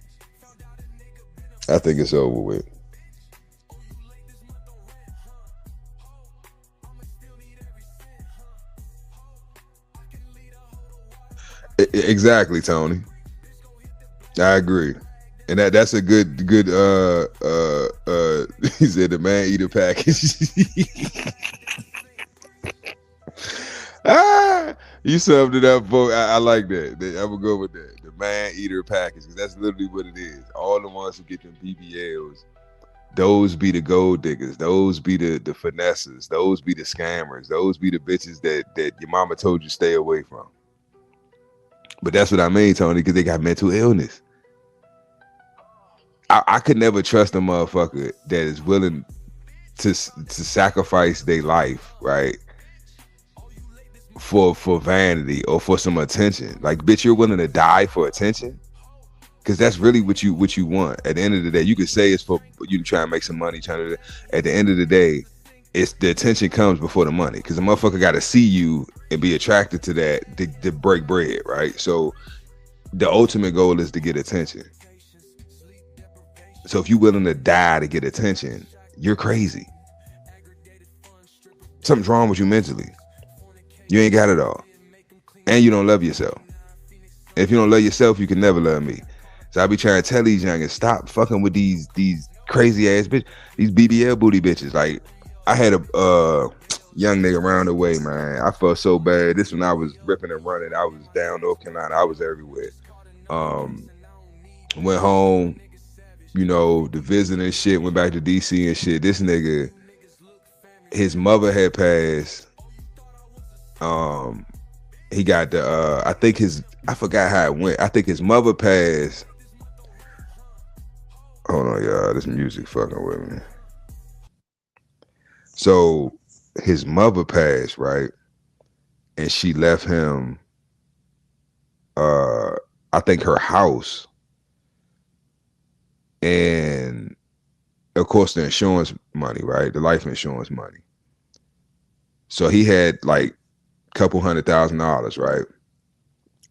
[SPEAKER 13] I think it's over with. Exactly, Tony. I agree. And that's a good he said the man eater package. You summed it up, folks. I like that. I'm gonna go with that. The man eater package, because that's literally what it is. All the ones who get them BBLs, those be the gold diggers, those be the finesses, those be the scammers, those be the bitches that your mama told you stay away from. But that's what I mean, Tony, because they got mental illness. I could never trust a motherfucker that is willing to sacrifice their life, right, for vanity or for some attention. Like, bitch, you're willing to die for attention? Because that's really what you want. At the end of the day, you could say it's for you to try and make some money. At the end of the day, it's the attention comes before the money. Because the motherfucker got to see you and be attracted to that to break bread, right? So the ultimate goal is to get attention. So if you're willing to die to get attention, you're crazy. Something's wrong with you mentally. You ain't got it all. And you don't love yourself. And if you don't love yourself, you can never love me. So I be trying to tell these youngins, stop fucking with these crazy ass bitches, these BBL booty bitches. Like, I had a young nigga around the way, man. I felt so bad. This when I was ripping and running. I was down North Carolina. I was everywhere. Went home, you know, to visit and shit. Went back to DC and shit. This nigga, his mother had passed. He got the I forgot how it went. I think his mother passed. Hold on, y'all. This music fucking with me. So his mother passed, right? And she left him I think her house. And of course the insurance money, right? The life insurance money. So he had like a couple $100,000, right?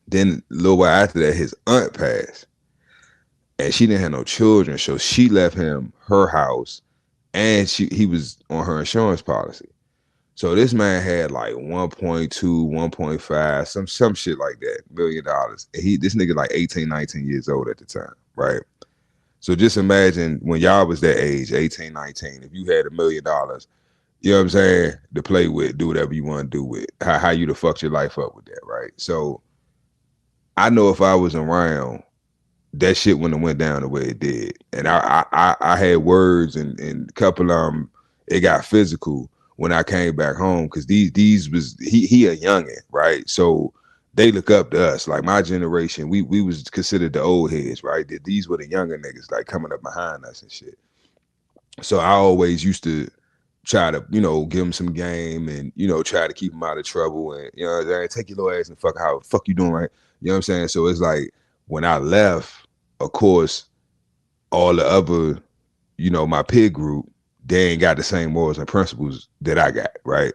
[SPEAKER 13] Then a little while after that, his aunt passed. And she didn't have no children. So she left him her house and he was on her insurance policy. So this man had like 1.2, 1.5, some shit like that, $1 million. And this nigga like 18, 19 years old at the time, right? So just imagine when y'all was that age, 18, 19, if you had $1 million, you know what I'm saying, to play with, do whatever you want to do with, how you'd have fucked your life up with that, right? So I know if I was around, that shit wouldn't have went down the way it did. And I had words and a couple of them, it got physical when I came back home, because these was he a youngin', right? So they look up to us. Like my generation, we was considered the old heads, right? These were the younger niggas like coming up behind us and shit. So I always used to try to, you know, give them some game and, you know, try to keep them out of trouble and, you know what I'm saying, take your little ass and fuck you doing, right? You know what I'm saying? So it's like when I left, of course, all the other, you know, my peer group, they ain't got the same morals and principles that I got, right?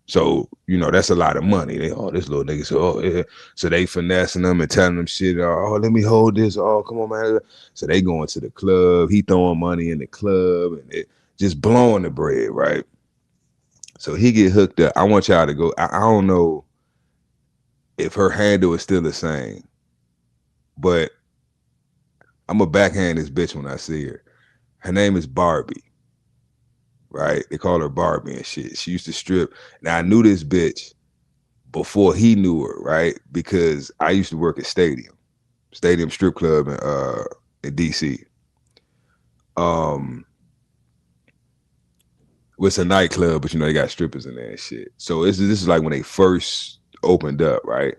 [SPEAKER 13] So, you know, that's a lot of money. This little nigga, yeah. So they finessing them and telling them shit, let me hold this, come on, man. So they going to the club, he throwing money in the club and it just blowing the bread, right? So he get hooked up. I want y'all to go, I don't know if her handle is still the same, but I'm gonna backhand this bitch when I see her. Her name is Barbie, right? They call her Barbie and shit. She used to strip. Now I knew this bitch before he knew her, right? Because I used to work at Stadium Strip Club in DC. It's a nightclub, but you know they got strippers in there and shit. So this is like when they first opened up, right?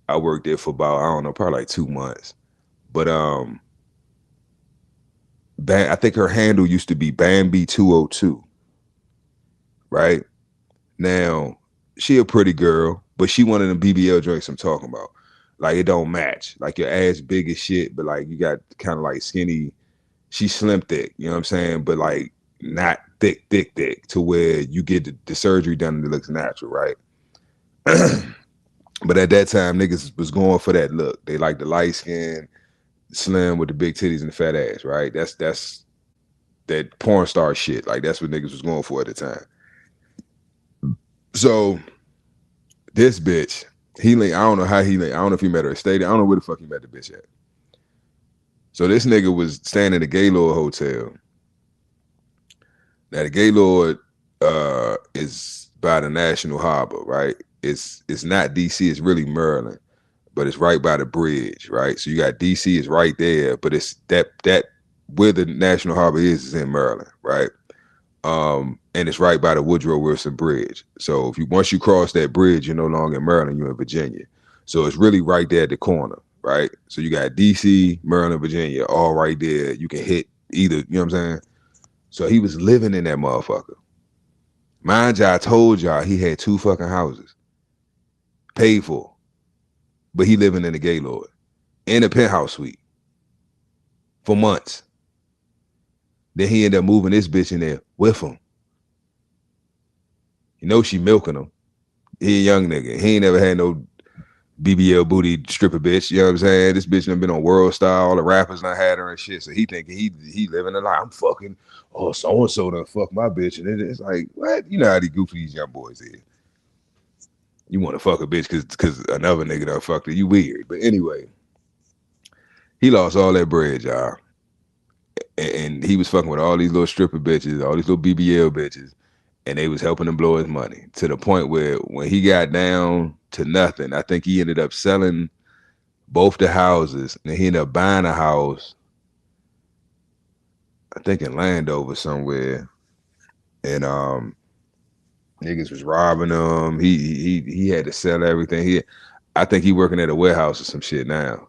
[SPEAKER 13] I worked there for about, I don't know, probably like 2 months. But I think her handle used to be Bambi 202, right? Now, she a pretty girl, but she one of them BBL drinks I'm talking about. Like it don't match. Like your ass big as shit, but like you got kind of like skinny. She slim thick, you know what I'm saying? But like not thick to where you get the surgery done and it looks natural, right? But at that time, niggas was going for that look. They like the light skin, slim with the big titties and the fat ass, right? That's that porn star shit. Like that's what niggas was going for at the time. So this bitch, I don't know how I don't know if he met her at stadium. I don't know where the fuck he met the bitch at. So this nigga was staying at the Gaylord Hotel. Now the Gaylord is by the National Harbor, right? It's not DC, it's really Maryland, but it's right by the bridge, right? So you got DC is right there, but it's that where the National Harbor is in Maryland, right? And it's right by the Woodrow Wilson Bridge. So once you cross that bridge, you're no longer in Maryland, you're in Virginia. So it's really right there at the corner, right? So you got DC, Maryland, Virginia, all right there. You can hit either, you know what I'm saying? So he was living in that motherfucker. Mind you, I told y'all he had 2 fucking houses. Paid for. But he living in the Gaylord. In a penthouse suite. For months. Then he ended up moving this bitch in there with him. You know she milking him. He a young nigga. He ain't never had no BBL booty stripper bitch. You know what I'm saying? This bitch done been on World Star. All the rappers done had her and shit. So he thinking he living a life. I'm fucking, so-and-so done fuck my bitch. And it's like, what? You know how these goofy these young boys is. You want to fuck a bitch because another nigga done fucked her. You weird. But anyway, he lost all that bread, y'all. And he was fucking with all these little stripper bitches, all these little BBL bitches. And they was helping him blow his money to the point where when he got down to nothing, I think he ended up selling both the houses. And he ended up buying a house, I think in Landover somewhere. And niggas was robbing him. He had to sell everything. I think he working at a warehouse or some shit now.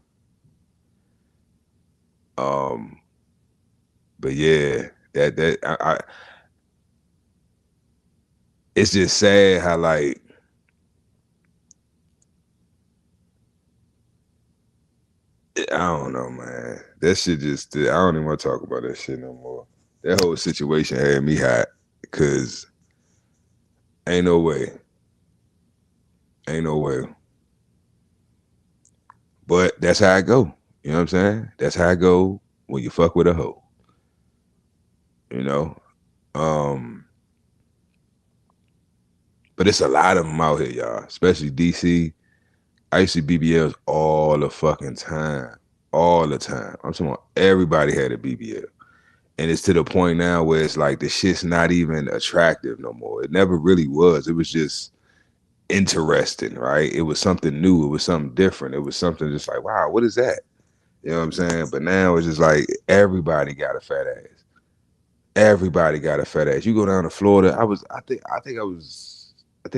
[SPEAKER 13] But yeah, I it's just sad how like I don't know, man. That shit just I don't even want to talk about that shit no more. That whole situation had me hot because ain't no way. Ain't no way. But that's how I go. You know what I'm saying? That's how I go when you fuck with a hoe. You know? But it's a lot of them out here, y'all. Especially DC. I used to see BBLs all the fucking time. All the time. I'm talking about everybody had a BBL. And it's to the point now where it's like the shit's not even attractive no more. It never really was. It was just interesting, right? It was something new. It was something different. It was something just like, wow, what is that? You know what I'm saying? But now it's just like everybody got a fat ass. Everybody got a fat ass. You go down to Florida. I think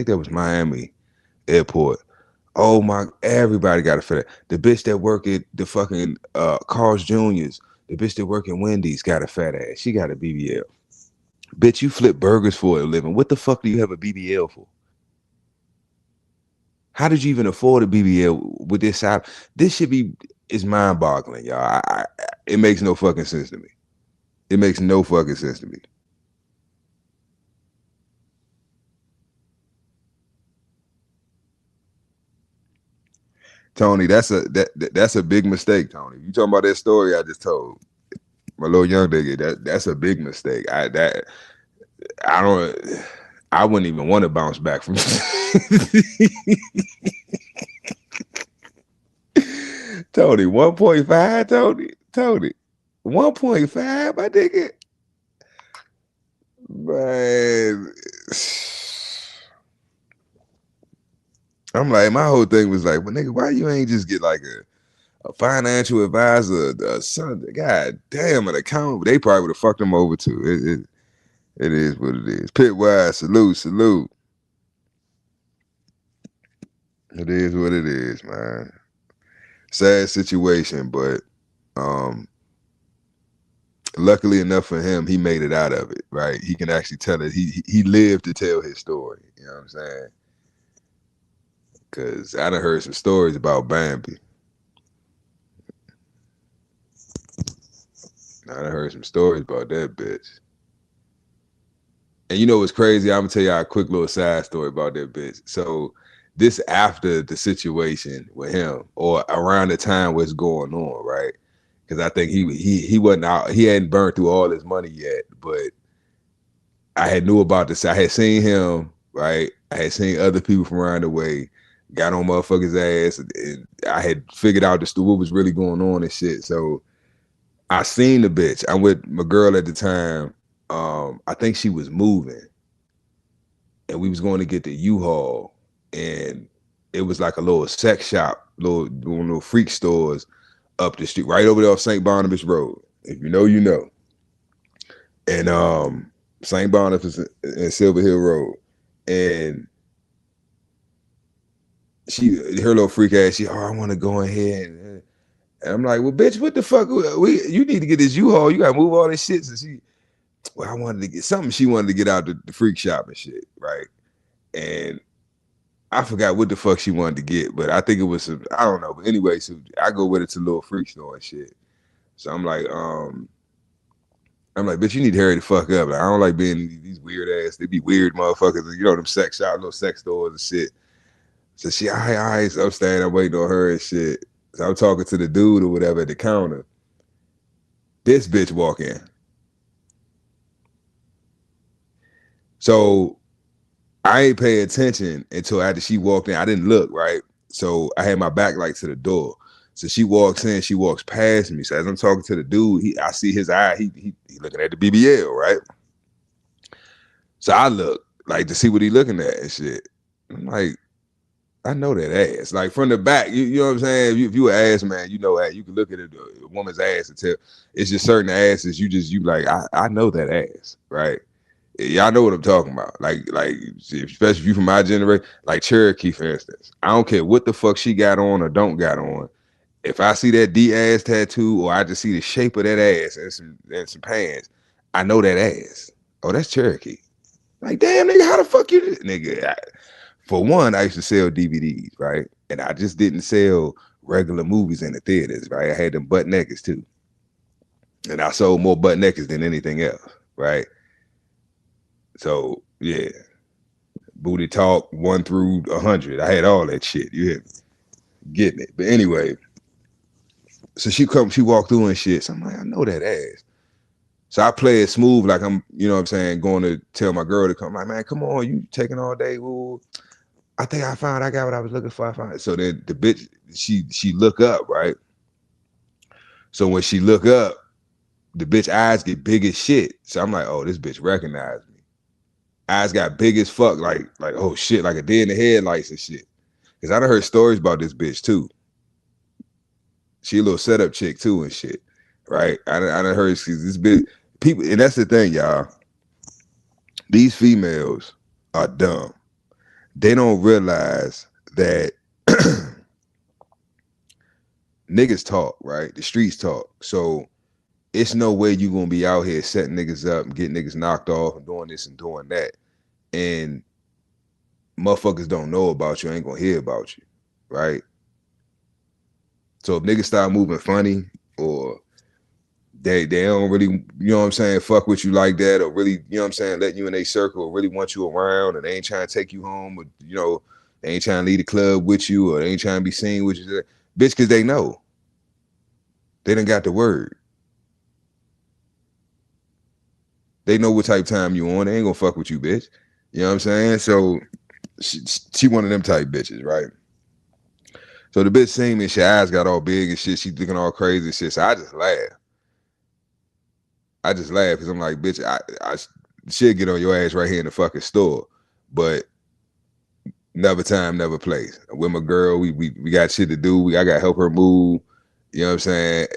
[SPEAKER 13] that was Miami Airport. Oh my, everybody got a fat ass. The bitch that work at the fucking Carl's Jr.'s, the bitch that work at Wendy's got a fat ass. She got a BBL. Bitch, you flip burgers for a living. What the fuck do you have a BBL for? How did you even afford a BBL with this side? This should be, it's mind-boggling, y'all. It makes no fucking sense to me. It makes no fucking sense to me. Tony, that's a big mistake, Tony. You talking about that story I just told my little young nigga? That's a big mistake. I wouldn't even want to bounce back from. Tony, 1.5, Tony, 1.5, my nigga. Man. I'm like, my whole thing was like, well, nigga, why you ain't just get like a financial advisor, a son? God damn, an accountant. They probably would have fucked him over too. It is what it is. Pitwise, salute. It is what it is, man. Sad situation, but luckily enough for him, he made it out of it, right? He can actually tell it. He lived to tell his story. You know what I'm saying? Cause I done heard some stories about Bambi. I done heard some stories about that bitch. And you know what's crazy? I'm gonna tell y'all a quick little side story about that bitch. So this after the situation with him, or around the time what's going on, right? Because I think he wasn't out, he hadn't burned through all his money yet, but I had knew about this. I had seen him, right? I had seen other people from around the way, got on motherfuckers' ass, and I had figured out what was really going on and shit. So I seen the bitch. I'm with my girl at the time. I think she was moving, and we was going to get the U-Haul, and it was like a little sex shop, little freak stores up the street, right over there off St. Barnabas Road. If you know, you know. And St. Barnabas and Silver Hill Road, and her little freak ass, I want to go ahead, and I'm like, well, bitch, what the fuck? You need to get this U-Haul. You got to move all this shit. So I wanted to get something. She wanted to get out the freak shop and shit, right? And I forgot what the fuck she wanted to get, but I think it was I don't know. But anyway, so I go with it to a little freak store and shit. So I'm like, bitch, you need to hurry the fuck up. Like, I don't like being these weird ass. They be weird motherfuckers. You know them sex shop, little sex stores and shit. So she, all right. So I'm standing, I'm waiting on her and shit. So I'm talking to the dude or whatever at the counter. This bitch walk in. So I ain't pay attention until after she walked in. I didn't look, right? So I had my back like to the door. So she walks in, she walks past me. So as I'm talking to the dude, I see his eye, he looking at the BBL, right? So I look like to see what he looking at and shit. I'm like, I know that ass. Like from the back, you know what I'm saying? If you an ass man, you know that. You can look at a woman's ass and tell. It's just certain asses, you like, I know that ass, right? Y'all know what I'm talking about. Like, especially if you from my generation, like Cherokee, for instance. I don't care what the fuck she got on or don't got on. If I see that D ass tattoo, or I just see the shape of that ass and some pants, I know that ass. Oh, that's Cherokee. Like, damn, nigga, how the fuck you did? Nigga, for one, I used to sell DVDs, right? And I just didn't sell regular movies in the theaters, right? I had them butt nakeds too. And I sold more butt nakeds than anything else, right? So, yeah. Booty talk 1 through 100. I had all that shit. You hear me? Getting it. But anyway, so she walked through and shit. So I'm like, I know that ass. So I play it smooth, like I'm, you know what I'm saying, going to tell my girl to come. I'm like, man, come on, you taking all day. Ooh. I think I got what I was looking for. I found it. So then the bitch, she look up, right? So when she look up, the bitch eyes get big as shit. So I'm like, oh, this bitch recognized me. Eyes got big as fuck, like oh shit, like a deer in the headlights and shit. Cause I done heard stories about this bitch too. She a little setup chick too and shit, right? I done heard this bitch, people, and that's the thing, y'all. These females are dumb. They don't realize that niggas talk, right? The streets talk. So it's no way you gonna be out here setting niggas up and getting niggas knocked off and doing this and doing that. And motherfuckers don't know about you, ain't gonna hear about you, right? So if niggas start moving funny, or they don't really, you know what I'm saying, fuck with you like that, or really, you know what I'm saying, let you in their circle, or really want you around, and they ain't trying to take you home, or, you know, they ain't trying to leave the club with you, or they ain't trying to be seen with you, bitch, because they know. They done got the word. They know what type of time you on. They ain't gonna fuck with you, bitch. You know what I'm saying? So she one of them type bitches, right? So the bitch seen me, she eyes got all big and shit. She looking all crazy and shit. So I just laugh. Because I'm like, bitch, I should get on your ass right here in the fucking store. But never time, never place. With my girl, we got shit to do. I gotta help her move. You know what I'm saying?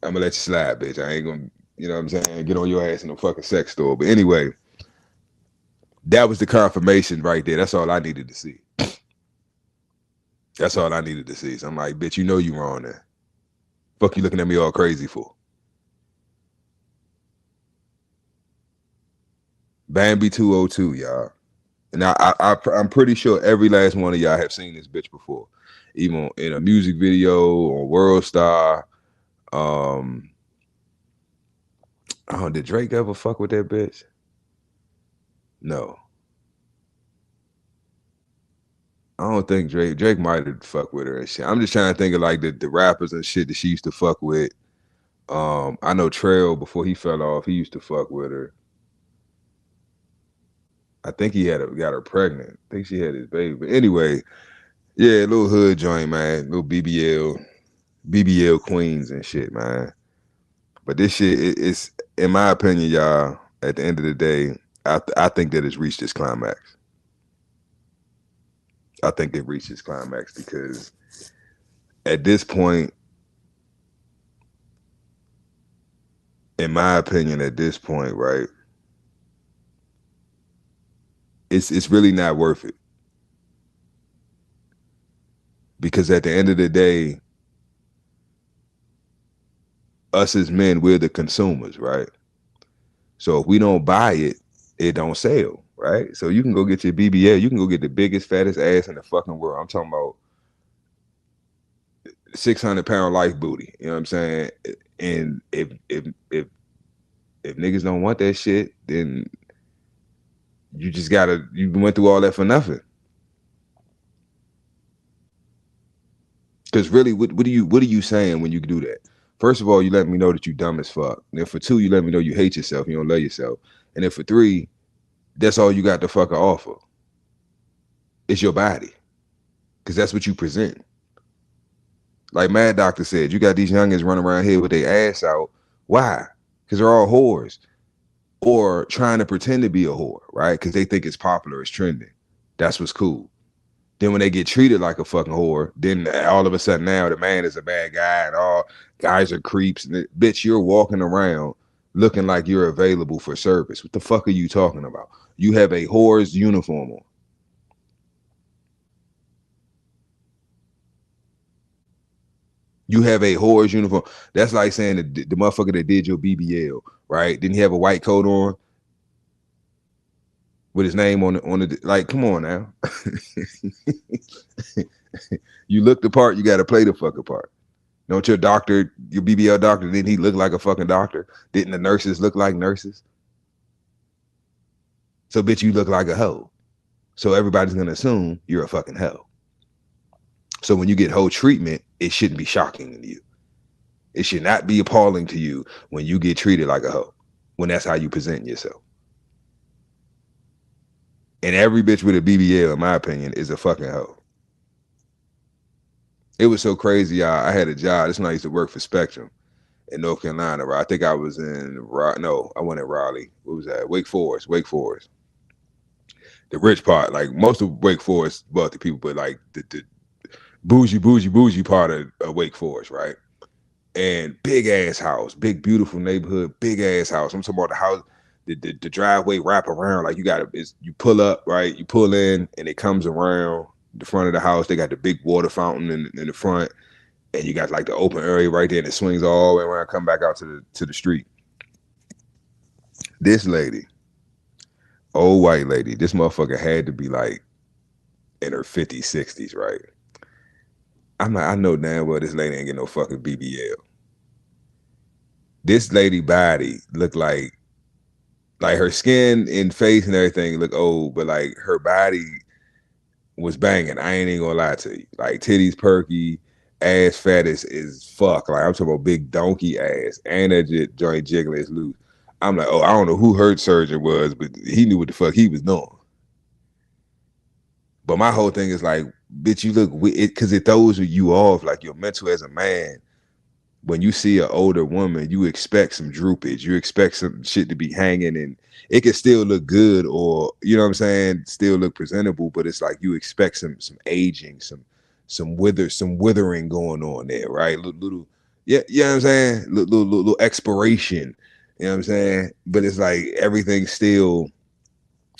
[SPEAKER 13] I'm gonna let you slide, bitch. I ain't gonna, you know what I'm saying, get on your ass in the fucking sex store. But anyway, that was the confirmation right there. That's all I needed to see. That's all I needed to see. So I'm like, bitch, you know you wrong there. Fuck you looking at me all crazy for? Bambi 202, y'all. And I'm pretty sure every last one of y'all have seen this bitch before, even in a music video or World Star. Oh, did Drake ever fuck with that bitch? No. I don't think Drake might have fucked with her and shit. I'm just trying to think of like the rappers and shit that she used to fuck with. I know Trail before he fell off, he used to fuck with her. I think he got her pregnant. I think she had his baby. But anyway, yeah, little hood joint, man. Little BBL queens and shit, man. But this shit, it's in my opinion, y'all. At the end of the day, I think that it's reached its climax. I think it reached its climax because at this point, in my opinion, at this point, right, it's really not worth it. Because at the end of the day, us as men, we're the consumers, right? So if we don't buy it, it don't sell, right? So you can go get your BBL, you can go get the biggest, fattest ass in the fucking world. I'm talking about 600-pound life booty. You know what I'm saying? And if niggas don't want that shit, then you went through all that for nothing. Because really, what are you saying when you do that? First of all, you let me know that you dumb as fuck. And then for two, you let me know you hate yourself, you don't love yourself. And then for three, that's all you got to fucking offer. It's your body. Because that's what you present. Like Mad Doctor said, you got these youngins running around here with their ass out. Why? Because they're all whores. Or trying to pretend to be a whore, right? Because they think it's popular, it's trending. That's what's cool. Then when they get treated like a fucking whore, then all of a sudden now the man is a bad guy and all guys are creeps. And bitch, you're walking around looking like you're available for service. What the fuck are you talking about? You have a whore's uniform on. You have a whore's uniform. That's like saying the motherfucker that did your BBL, right? Didn't he have a white coat on with his name on the like, come on now. You look the part, you got to play the fucking part. Don't your doctor, your BBL doctor, didn't he look like a fucking doctor? Didn't the nurses look like nurses? So bitch, you look like a hoe. So everybody's gonna assume you're a fucking hoe. So when you get hoe treatment, it shouldn't be shocking to you. It should not be appalling to you when you get treated like a hoe, when that's how you present yourself. And every bitch with a BBL, in my opinion, is a fucking hoe. It was so crazy, y'all. I had a job. This is when I used to work for Spectrum in North Carolina. Right? I think I was in, no, I went in Raleigh. What was that? Wake Forest. The rich part, like most of Wake Forest wealthy people, but like the bougie part of Wake Forest, right? And big ass house, big beautiful neighborhood, big ass house. I'm talking about the house, the driveway wrap around. Like you pull up, right? You pull in, and it comes around the front of the house. They got the big water fountain in the front, and you got like the open area right there, and it swings all the way around, come back out to the street. This lady, old white lady, this motherfucker had to be like in her 50s, 60s, right? I'm like, I know damn well this lady ain't get no fucking BBL. This lady body looked like her skin and face and everything look old, but like her body was banging. I ain't even gonna lie to you. Like titties perky, ass fat as fuck. Like I'm talking about big donkey ass, and that joint jiggling is loose. I'm like, oh, I don't know who her surgeon was, but he knew what the fuck he was doing. But my whole thing is like, bitch, you look it because it throws you off, like your mental as a man. When you see an older woman, you expect some droopage. You expect some shit to be hanging, and it can still look good, or you know what I'm saying, still look presentable. But it's like you expect some aging, some withering going on there, right? Little yeah, you know what I'm saying, little expiration. You know what I'm saying? But it's like everything's still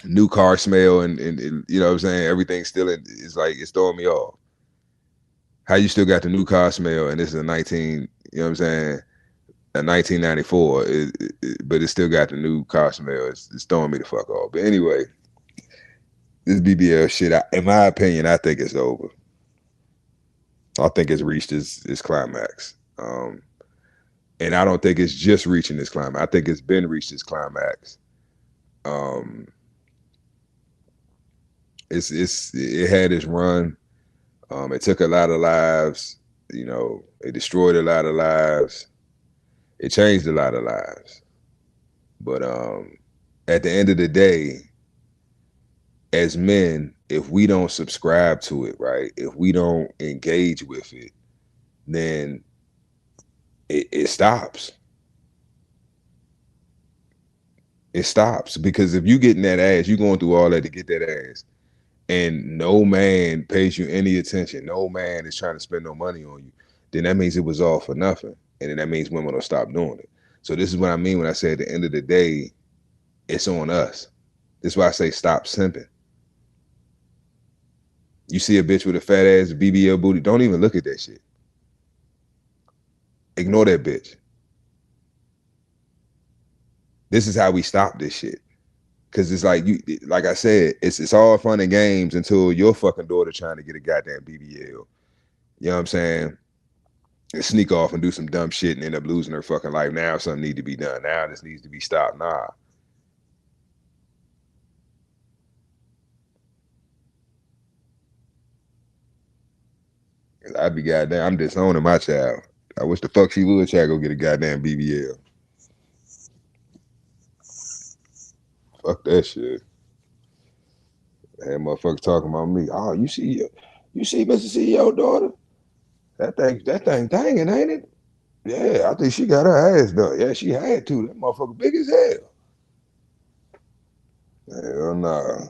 [SPEAKER 13] new car smell, and you know what I'm saying, everything's still it's like it's throwing me off. How you still got the new car smell, and this is a 19, you know what I'm saying, a 1994, but it still got the new car smell. It's throwing me the fuck off. But anyway, this BBL shit, in my opinion, I think it's over. I think it's reached its climax. And I don't think it's just reaching its climax. I think it's been reached its climax. It had its run. It took a lot of lives. You know, it destroyed a lot of lives. It changed a lot of lives. But at the end of the day, as men, if we don't subscribe to it, right, if we don't engage with it, then it stops. It stops. Because if you getting that ass, you going through all that to get that ass, and no man pays you any attention, no man is trying to spend no money on you, then that means it was all for nothing. And then that means women will stop doing it. So this is what I mean when I say at the end of the day, it's on us. This is why I say stop simping. You see a bitch with a fat ass BBL booty, don't even look at that shit. Ignore that bitch. This is how we stop this shit. Cause it's like like I said, it's all fun and games until your fucking daughter trying to get a goddamn BBL. You know what I'm saying? And sneak off and do some dumb shit and end up losing her fucking life. Now something need to be done. Now this needs to be stopped. Nah. I'd be goddamn, I'm disowning my child. I wish the fuck she would try to go get a goddamn BBL. Fuck that shit. That motherfucker talking about me. Oh, you see Mr. CEO daughter? That thing danging, ain't it? Yeah, I think she got her ass done. Yeah, she had to. That motherfucker big as hell. Hell nah.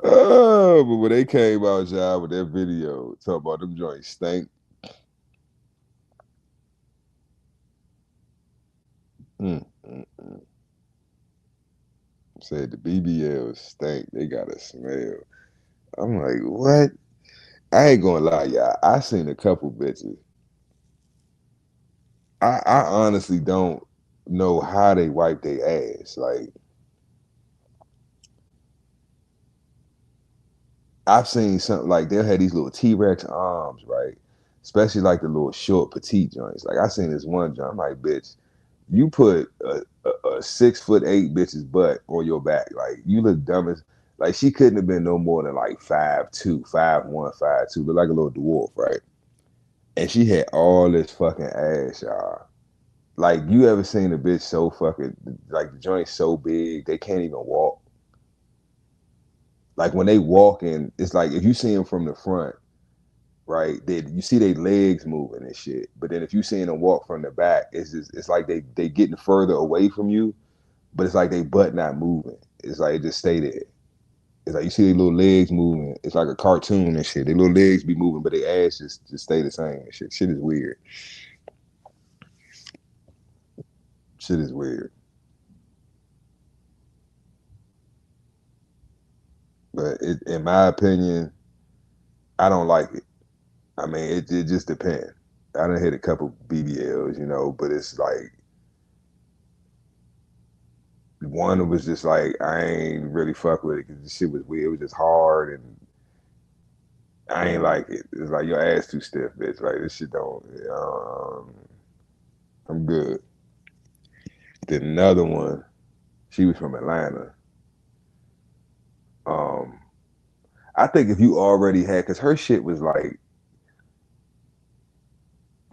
[SPEAKER 13] Oh, but when they came out, y'all, with that video, talking about them joints stink. Said the BBL stink. They got a smell. I'm like, what? I ain't gonna lie, y'all. I seen a couple bitches. I honestly don't know how they wipe their ass. Like, I've seen something like they'll have these little T-Rex arms, right? Especially like the little short petite joints. Like I seen this one joint. I'm like, bitch, you put a 6'8" bitch's butt on your back. Like you look dumb as like she couldn't have been no more than like 5'2", 5'1", 5'2", look like a little dwarf, right? And she had all this fucking ass, y'all. Like you ever seen a bitch so fucking like the joint's so big they can't even walk. Like when they walk in, it's like if you see them from the front, right? You see their legs moving and shit. But then if you see them walk from the back, it's like they getting further away from you, but it's like they butt not moving. It's like it just stay there. It's like you see their little legs moving. It's like a cartoon and shit. Their little legs be moving, but their ass just stay the same and shit. Shit is weird. Shit is weird. But in my opinion, I don't like it. I mean, it just depends. I done hit a couple BBLs, you know, but it's like one was just like I ain't really fuck with it because the shit was weird. It was just hard and I ain't like it. It's like your ass too stiff, bitch. Like this shit don't. I'm good. Then another one, she was from Atlanta. I think if you already had, because her shit was like,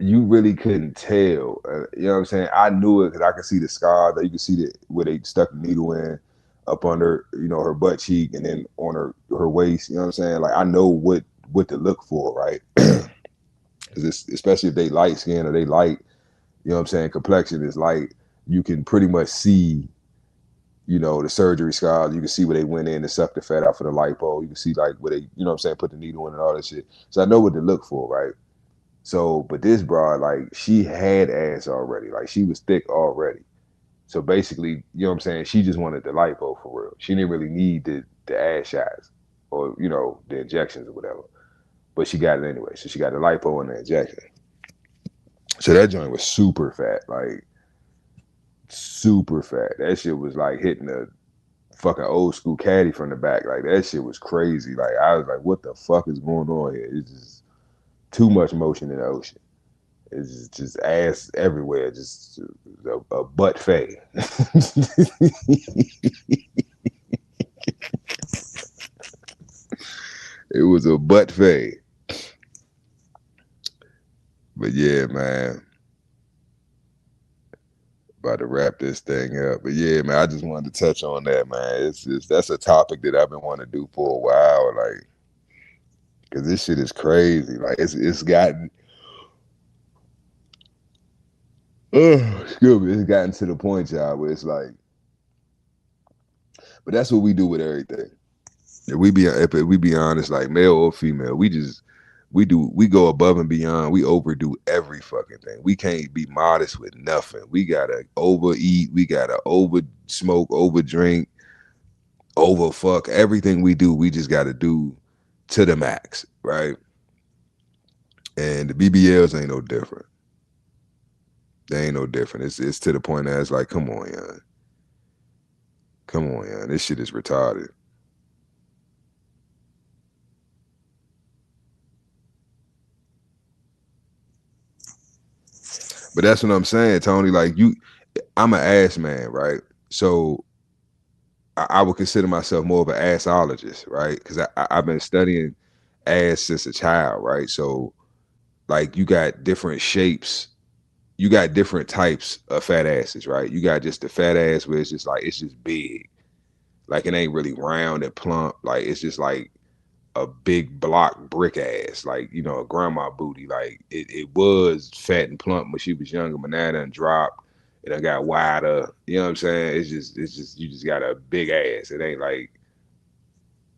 [SPEAKER 13] you really couldn't tell. You know what I'm saying? I knew it because I could see the scar. That you could see where they stuck the needle in up under, you know, her butt cheek and then on her waist. You know what I'm saying? Like I know what to look for, right? Because especially if they light skin or they light, you know what I'm saying, complexion is light. You can pretty much see, you know, the surgery scars. You can see where they went in to suck the fat out for the lipo. You can see like where they, you know what I'm saying, put the needle in and all that shit. So I know what to look for, right? So, but this broad, like she had ass already. Like she was thick already. So basically, you know what I'm saying, she just wanted the lipo for real. She didn't really need the ass shots or, you know, the injections or whatever. But she got it anyway. So she got the lipo and the injection. So that joint was super fat. Like super fat. That shit was like hitting a fucking old school caddy from the back. Like that shit was crazy. Like I was like, what the fuck is going on here? It's just too much motion in the ocean. It's just ass everywhere. Just a butt fade. It was a butt fade. But yeah, man. About to wrap this thing up. But yeah, man, I just wanted to touch on that, man. It's just that's a topic that I've been wanting to do for a while, like, cause this shit is crazy. Like it's gotten excuse me, it's gotten to the point, y'all, where it's like, but that's what we do with everything. If we be honest, like male or female, we go above and beyond. We overdo every fucking thing. We can't be modest with nothing. We gotta overeat. We gotta over smoke, over drink, over fuck. Everything we do, we just gotta do to the max, right? And the BBLs ain't no different. They ain't no different. It's to the point that it's like, come on, young. Come on, young. This shit is retarded. But that's what I'm saying, Tony. Like I'm an ass man, right? So I would consider myself more of an assologist, right? Because I've been studying ass since a child, right? So like you got different shapes, you got different types of fat asses, right? You got just the fat ass where it's just like it's just big, like it ain't really round and plump, like it's just like a big block brick ass, like, you know, a grandma booty. Like it was fat and plump when she was younger, but now it done dropped. It done got wider. You know what I'm saying? It's just you just got a big ass. It ain't like,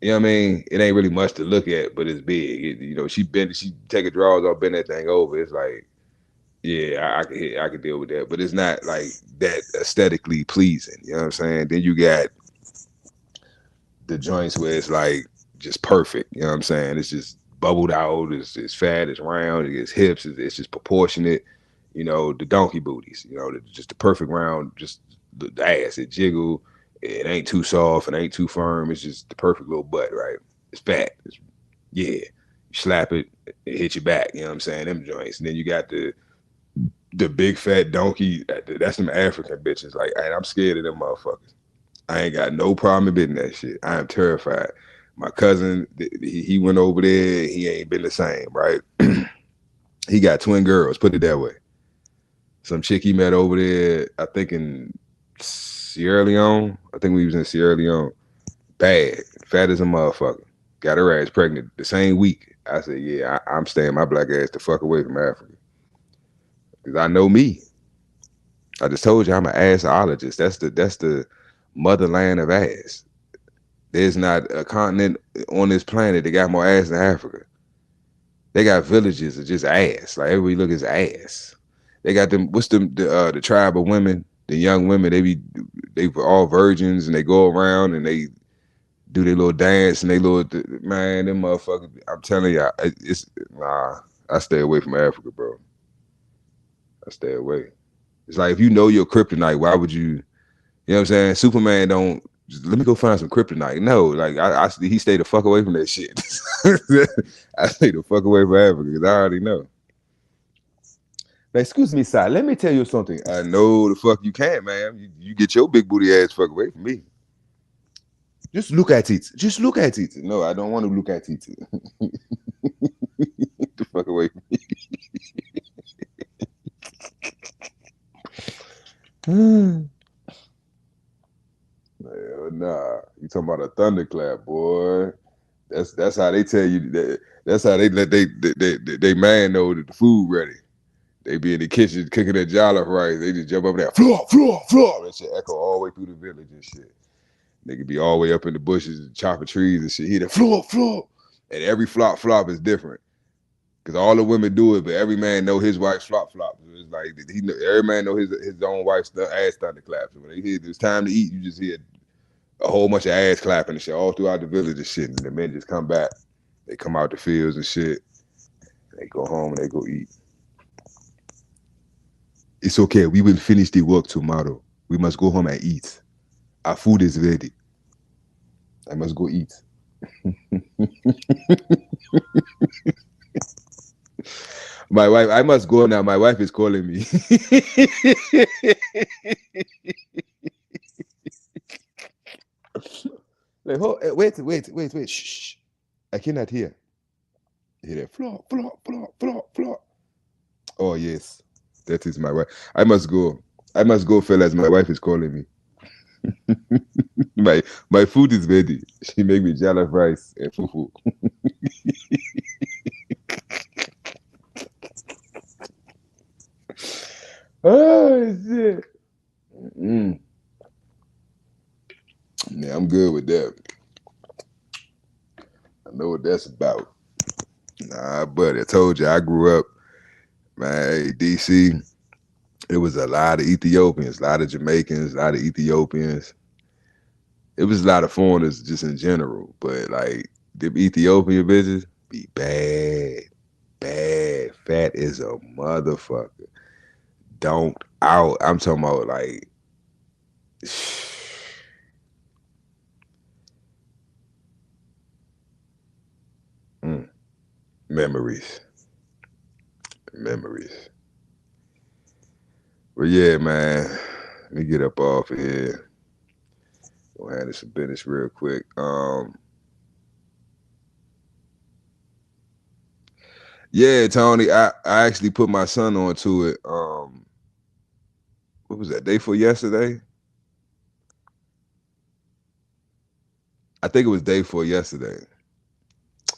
[SPEAKER 13] you know what I mean? It ain't really much to look at, but it's big. You know, she take her drawers off, bend that thing over. It's like, yeah, I could deal with that, but it's not like that aesthetically pleasing. You know what I'm saying? Then you got the joints where it's like just perfect. You know what I'm saying? It's just bubbled out. It's fat. It's round. It's hips. It's just proportionate. You know, the donkey booties. You know, just the perfect round. Just the ass. It jiggle. It ain't too soft. It ain't too firm. It's just the perfect little butt. Right? It's fat. Yeah. You slap it. It hit your back. You know what I'm saying? Them joints. And then you got the big fat donkey. That's some African bitches. Like, I'm scared of them motherfuckers. I ain't got no problem admitting that shit. I am terrified. My cousin, he went over there. He ain't been the same, right? He got twin girls, put it that way. Some chick he met over there, I think in Sierra Leone. I think we was in Sierra Leone. Bad, fat as a motherfucker. Got her ass pregnant the same week. I said, yeah, I'm staying my black ass the fuck away from Africa. Because I know me. I just told you I'm an assologist. That's the motherland of ass. There's not a continent on this planet that got more ass than Africa. They got villages of just ass. Like everybody look is ass. They got them. What's the tribe of women? The young women. They all virgins and they go around and they do their little dance and they little man. Them motherfuckers. I'm telling y'all, I stay away from Africa, bro. I stay away. It's like if you know your kryptonite, why would you? You know what I'm saying? Superman don't. Let me go find some kryptonite. No, like he stayed the fuck away from that shit. I stay the fuck away from Africa because I already know. Now, excuse me, sir. Let me tell you something. I know the fuck you can't, man. You get your big booty ass fuck away from me. Just look at it. Just look at it. No, I don't want to look at it. Get the fuck away from me. Hell nah. You talking about a thunderclap, boy. That's how they tell you that. That's how they let they man know that the food ready. They be in the kitchen cooking that jollof rice. They just jump up there, flop, flop, flop. That shit echo all the way through the village and shit. They could be all the way up in the bushes and chopping trees and shit. Hear that flop, flop. And every flop, flop is different. Because all the women do it, but every man know his wife's flop, flop. It's like every man know his own wife's ass thunderclaps. When they hear it's time to eat, you just hear a whole bunch of ass clapping and shit all throughout the village and shit. And the men just come back. They come out the fields and shit. They go home and they go eat. It's okay. We will finish the work tomorrow. We must go home and eat. Our food is ready. I must go eat. My wife, I must go now. My wife is calling me. Like, wait. Shh. I cannot hear. You hear that? Flop. Oh, yes. That is my wife. I must go, fellas. My wife is calling me. my food is ready. She make me jollof rice and fufu. Oh shit. Yeah, I'm good with that. I know what that's about. Nah, buddy, I told you I grew up, man, DC. It was a lot of Ethiopians, a lot of Jamaicans, a lot of Ethiopians. It was a lot of foreigners just in general, but like the Ethiopian bitches be bad, fat as a motherfucker. I'm talking about like memories. But yeah, man, let me get up off of here. Go handle some business real quick. Yeah, Tony, I actually put my son onto it. What was that, day for yesterday? I think it was day for yesterday.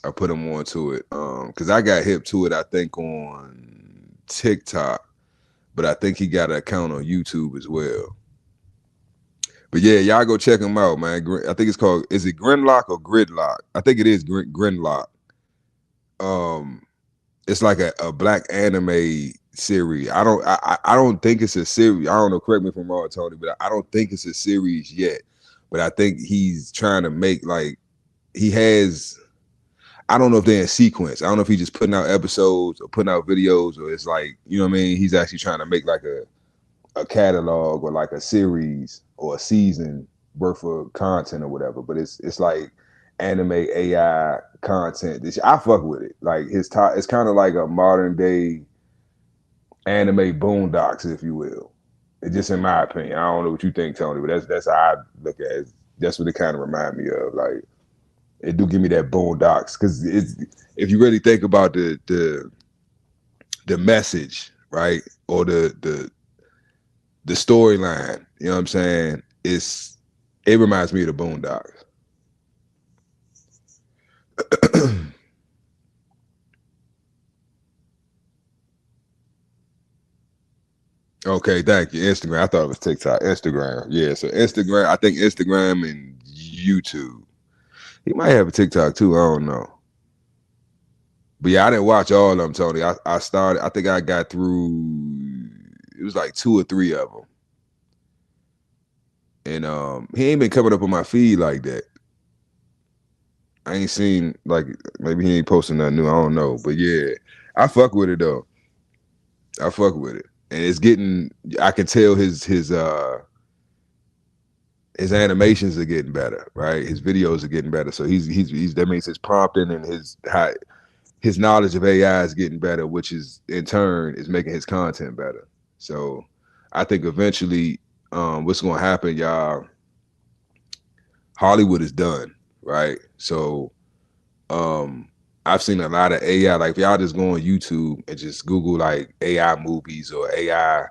[SPEAKER 13] I put him onto it. Because I got hip to it, I think, on TikTok. But I think he got an account on YouTube as well. But yeah, y'all go check him out, man. I think it's called, is it Gridlock or Gridlock? I think it is Gridlock. It's like a black anime series. I don't think it's a series. I don't know, correct me if I'm wrong, Tony, but I don't think it's a series yet. But I think he's trying to make, like, he has, I don't know if they're in sequence. I don't know if he's just putting out episodes or putting out videos, or it's like, you know what I mean? He's actually trying to make like a catalog or like a series or a season worth of content or whatever. But it's like anime AI content. I fuck with it. Like it's kind of like a modern day anime boondocks, if you will. It's just in my opinion. I don't know what you think, Tony, but that's how I look at it. That's what it kind of remind me of. Like it do give me that boondocks, because it's, if you really think about the message, right, or the storyline, you know what I'm saying? It reminds me of the Boondocks. Okay, thank you. Instagram. I thought it was TikTok. Instagram. Yeah, so Instagram. I think Instagram and YouTube. He might have a TikTok too. I don't know. But yeah, I didn't watch all of them, Tony. I started. I think I got through. It was like 2 or 3 of them. And he ain't been coming up on my feed like that. I ain't seen, like, maybe he ain't posting nothing new. I don't know. But yeah, I fuck with it though. I fuck with it. And it's getting, I can tell his animations are getting better, right? His videos are getting better. So he's that means his prompting and his knowledge of AI is getting better, which is in turn is making his content better. So I think eventually what's gonna happen, y'all, Hollywood is done, right? So I've seen a lot of AI, like if y'all just go on YouTube and just Google like AI movies or AI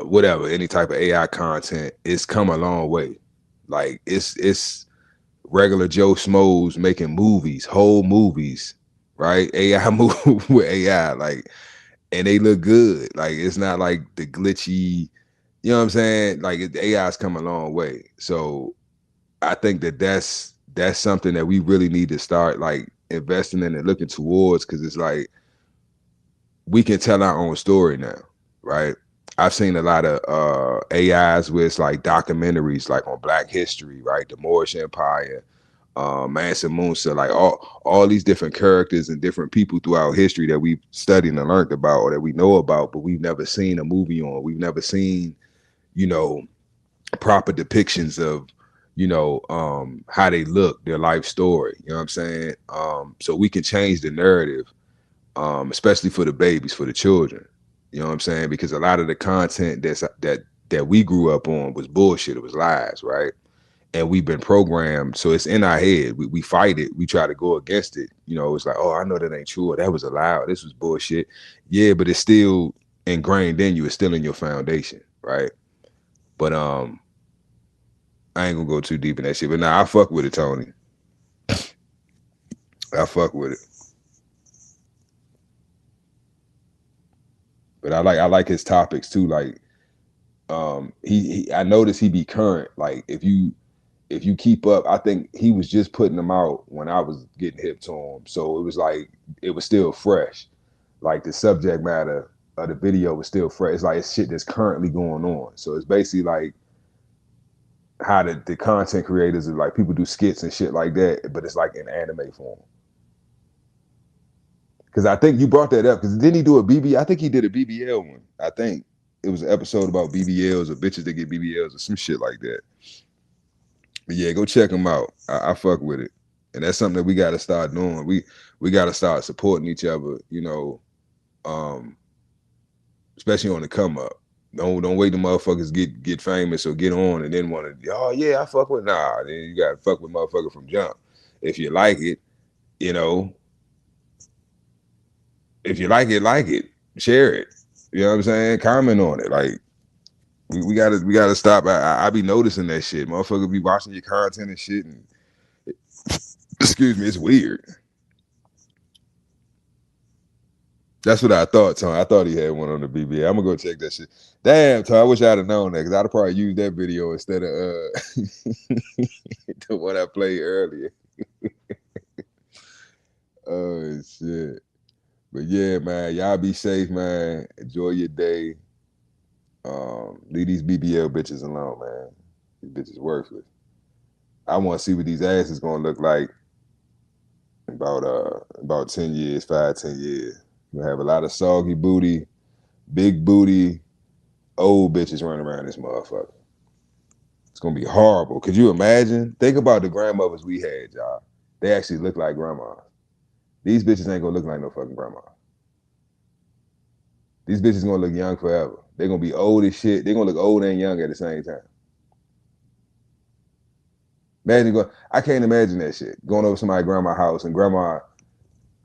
[SPEAKER 13] whatever, any type of AI content, it's come a long way. Like it's regular Joe Schmoes making movies, whole movies, right? AI move with AI, like, and they look good. Like it's not like the glitchy, you know what I'm saying? Like the AI's come a long way. So I think that's something that we really need to start like investing in and looking towards, because it's like we can tell our own story now, right? I've seen a lot of AIs where it's like documentaries, like on Black history, right? The Moorish Empire, Mansa Musa, like all these different characters and different people throughout history that we've studied and learned about, or that we know about, but we've never seen a movie on. We've never seen, you know, proper depictions of, you know, how they look, their life story. You know what I'm saying? So we can change the narrative, especially for the babies, for the children. You know what I'm saying? Because a lot of the content that we grew up on was bullshit. It was lies, right? And we've been programmed, so it's in our head. We fight it. We try to go against it. You know, it's like, oh, I know that ain't true. Or that was a lie. This was bullshit. Yeah, but it's still ingrained in you. It's still in your foundation, right? But I ain't gonna go too deep in that shit. But nah, I fuck with it, Tony. I fuck with it. But I like his topics too. Like, I noticed he be current. Like, if you keep up, I think he was just putting them out when I was getting hip to him. So it was like, it was still fresh. Like, the subject matter of the video was still fresh. It's like it's shit that's currently going on. So it's basically like how the content creators are, like, people do skits and shit like that, but it's like in anime form. Because I think you brought that up. Because didn't he do a BBL? I think he did a BBL one. I think it was an episode about BBLs or bitches that get BBLs or some shit like that. But yeah, go check them out. I fuck with it. And that's something that we got to start doing. We got to start supporting each other, you know, especially on the come up. Don't wait the motherfuckers get famous or get on and then want to, oh yeah, I fuck with, nah, then you got to fuck with motherfucker from jump. If you like it, you know, if you like it, share it. You know what I'm saying? Comment on it. Like, we gotta stop. I be noticing that shit. Motherfucker be watching your content and shit, and excuse me, it's weird. That's what I thought, Tom. I thought he had one on the BBA. I'm gonna go check that shit. Damn, Tom, I wish I'd have known that, because I'd have probably used that video instead of the one I played earlier. Oh shit. But yeah, man, y'all be safe, man. Enjoy your day. Leave these BBL bitches alone, man. These bitches worthless. I want to see what these asses gonna look like about 10 years, 5-10 years. We're gonna have a lot of soggy booty, big booty, old bitches running around this motherfucker. It's gonna be horrible. Could you imagine? Think about the grandmothers we had, y'all. They actually look like grandmas. These bitches ain't gonna look like no fucking grandma. These bitches gonna look young forever. They're gonna be old as shit. They're gonna look old and young at the same time. Imagine I can't imagine that shit. Going over to somebody's grandma's house and grandma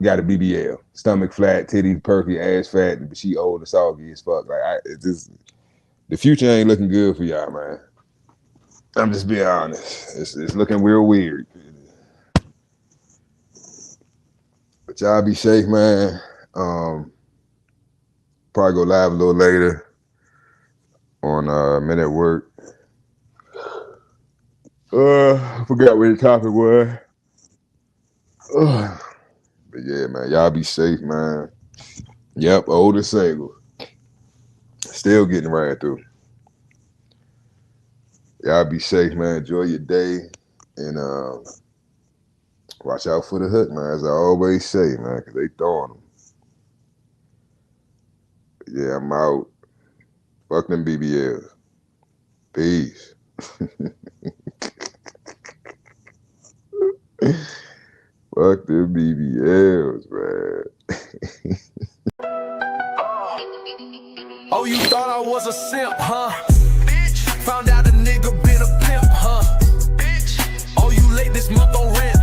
[SPEAKER 13] got a BBL. Stomach flat, titties perky, ass fat, but she old and soggy as fuck. Like, the future ain't looking good for y'all, man. I'm just being honest. It's looking real weird. But y'all be safe, man. Probably go live a little later on Men at Work. I forgot what the topic was. But yeah, man, y'all be safe, man. Yep, old and single. Still getting right through. Y'all be safe, man. Enjoy your day. And watch out for the hook, man, as I always say, man, because they throwing them. Yeah, I'm out. Fuck them BBLs. Peace. Fuck them BBLs, man.
[SPEAKER 1] Oh, you thought I was a simp, huh? Bitch. Found out a nigga been a pimp, huh? Bitch. Oh, you late this month on rent,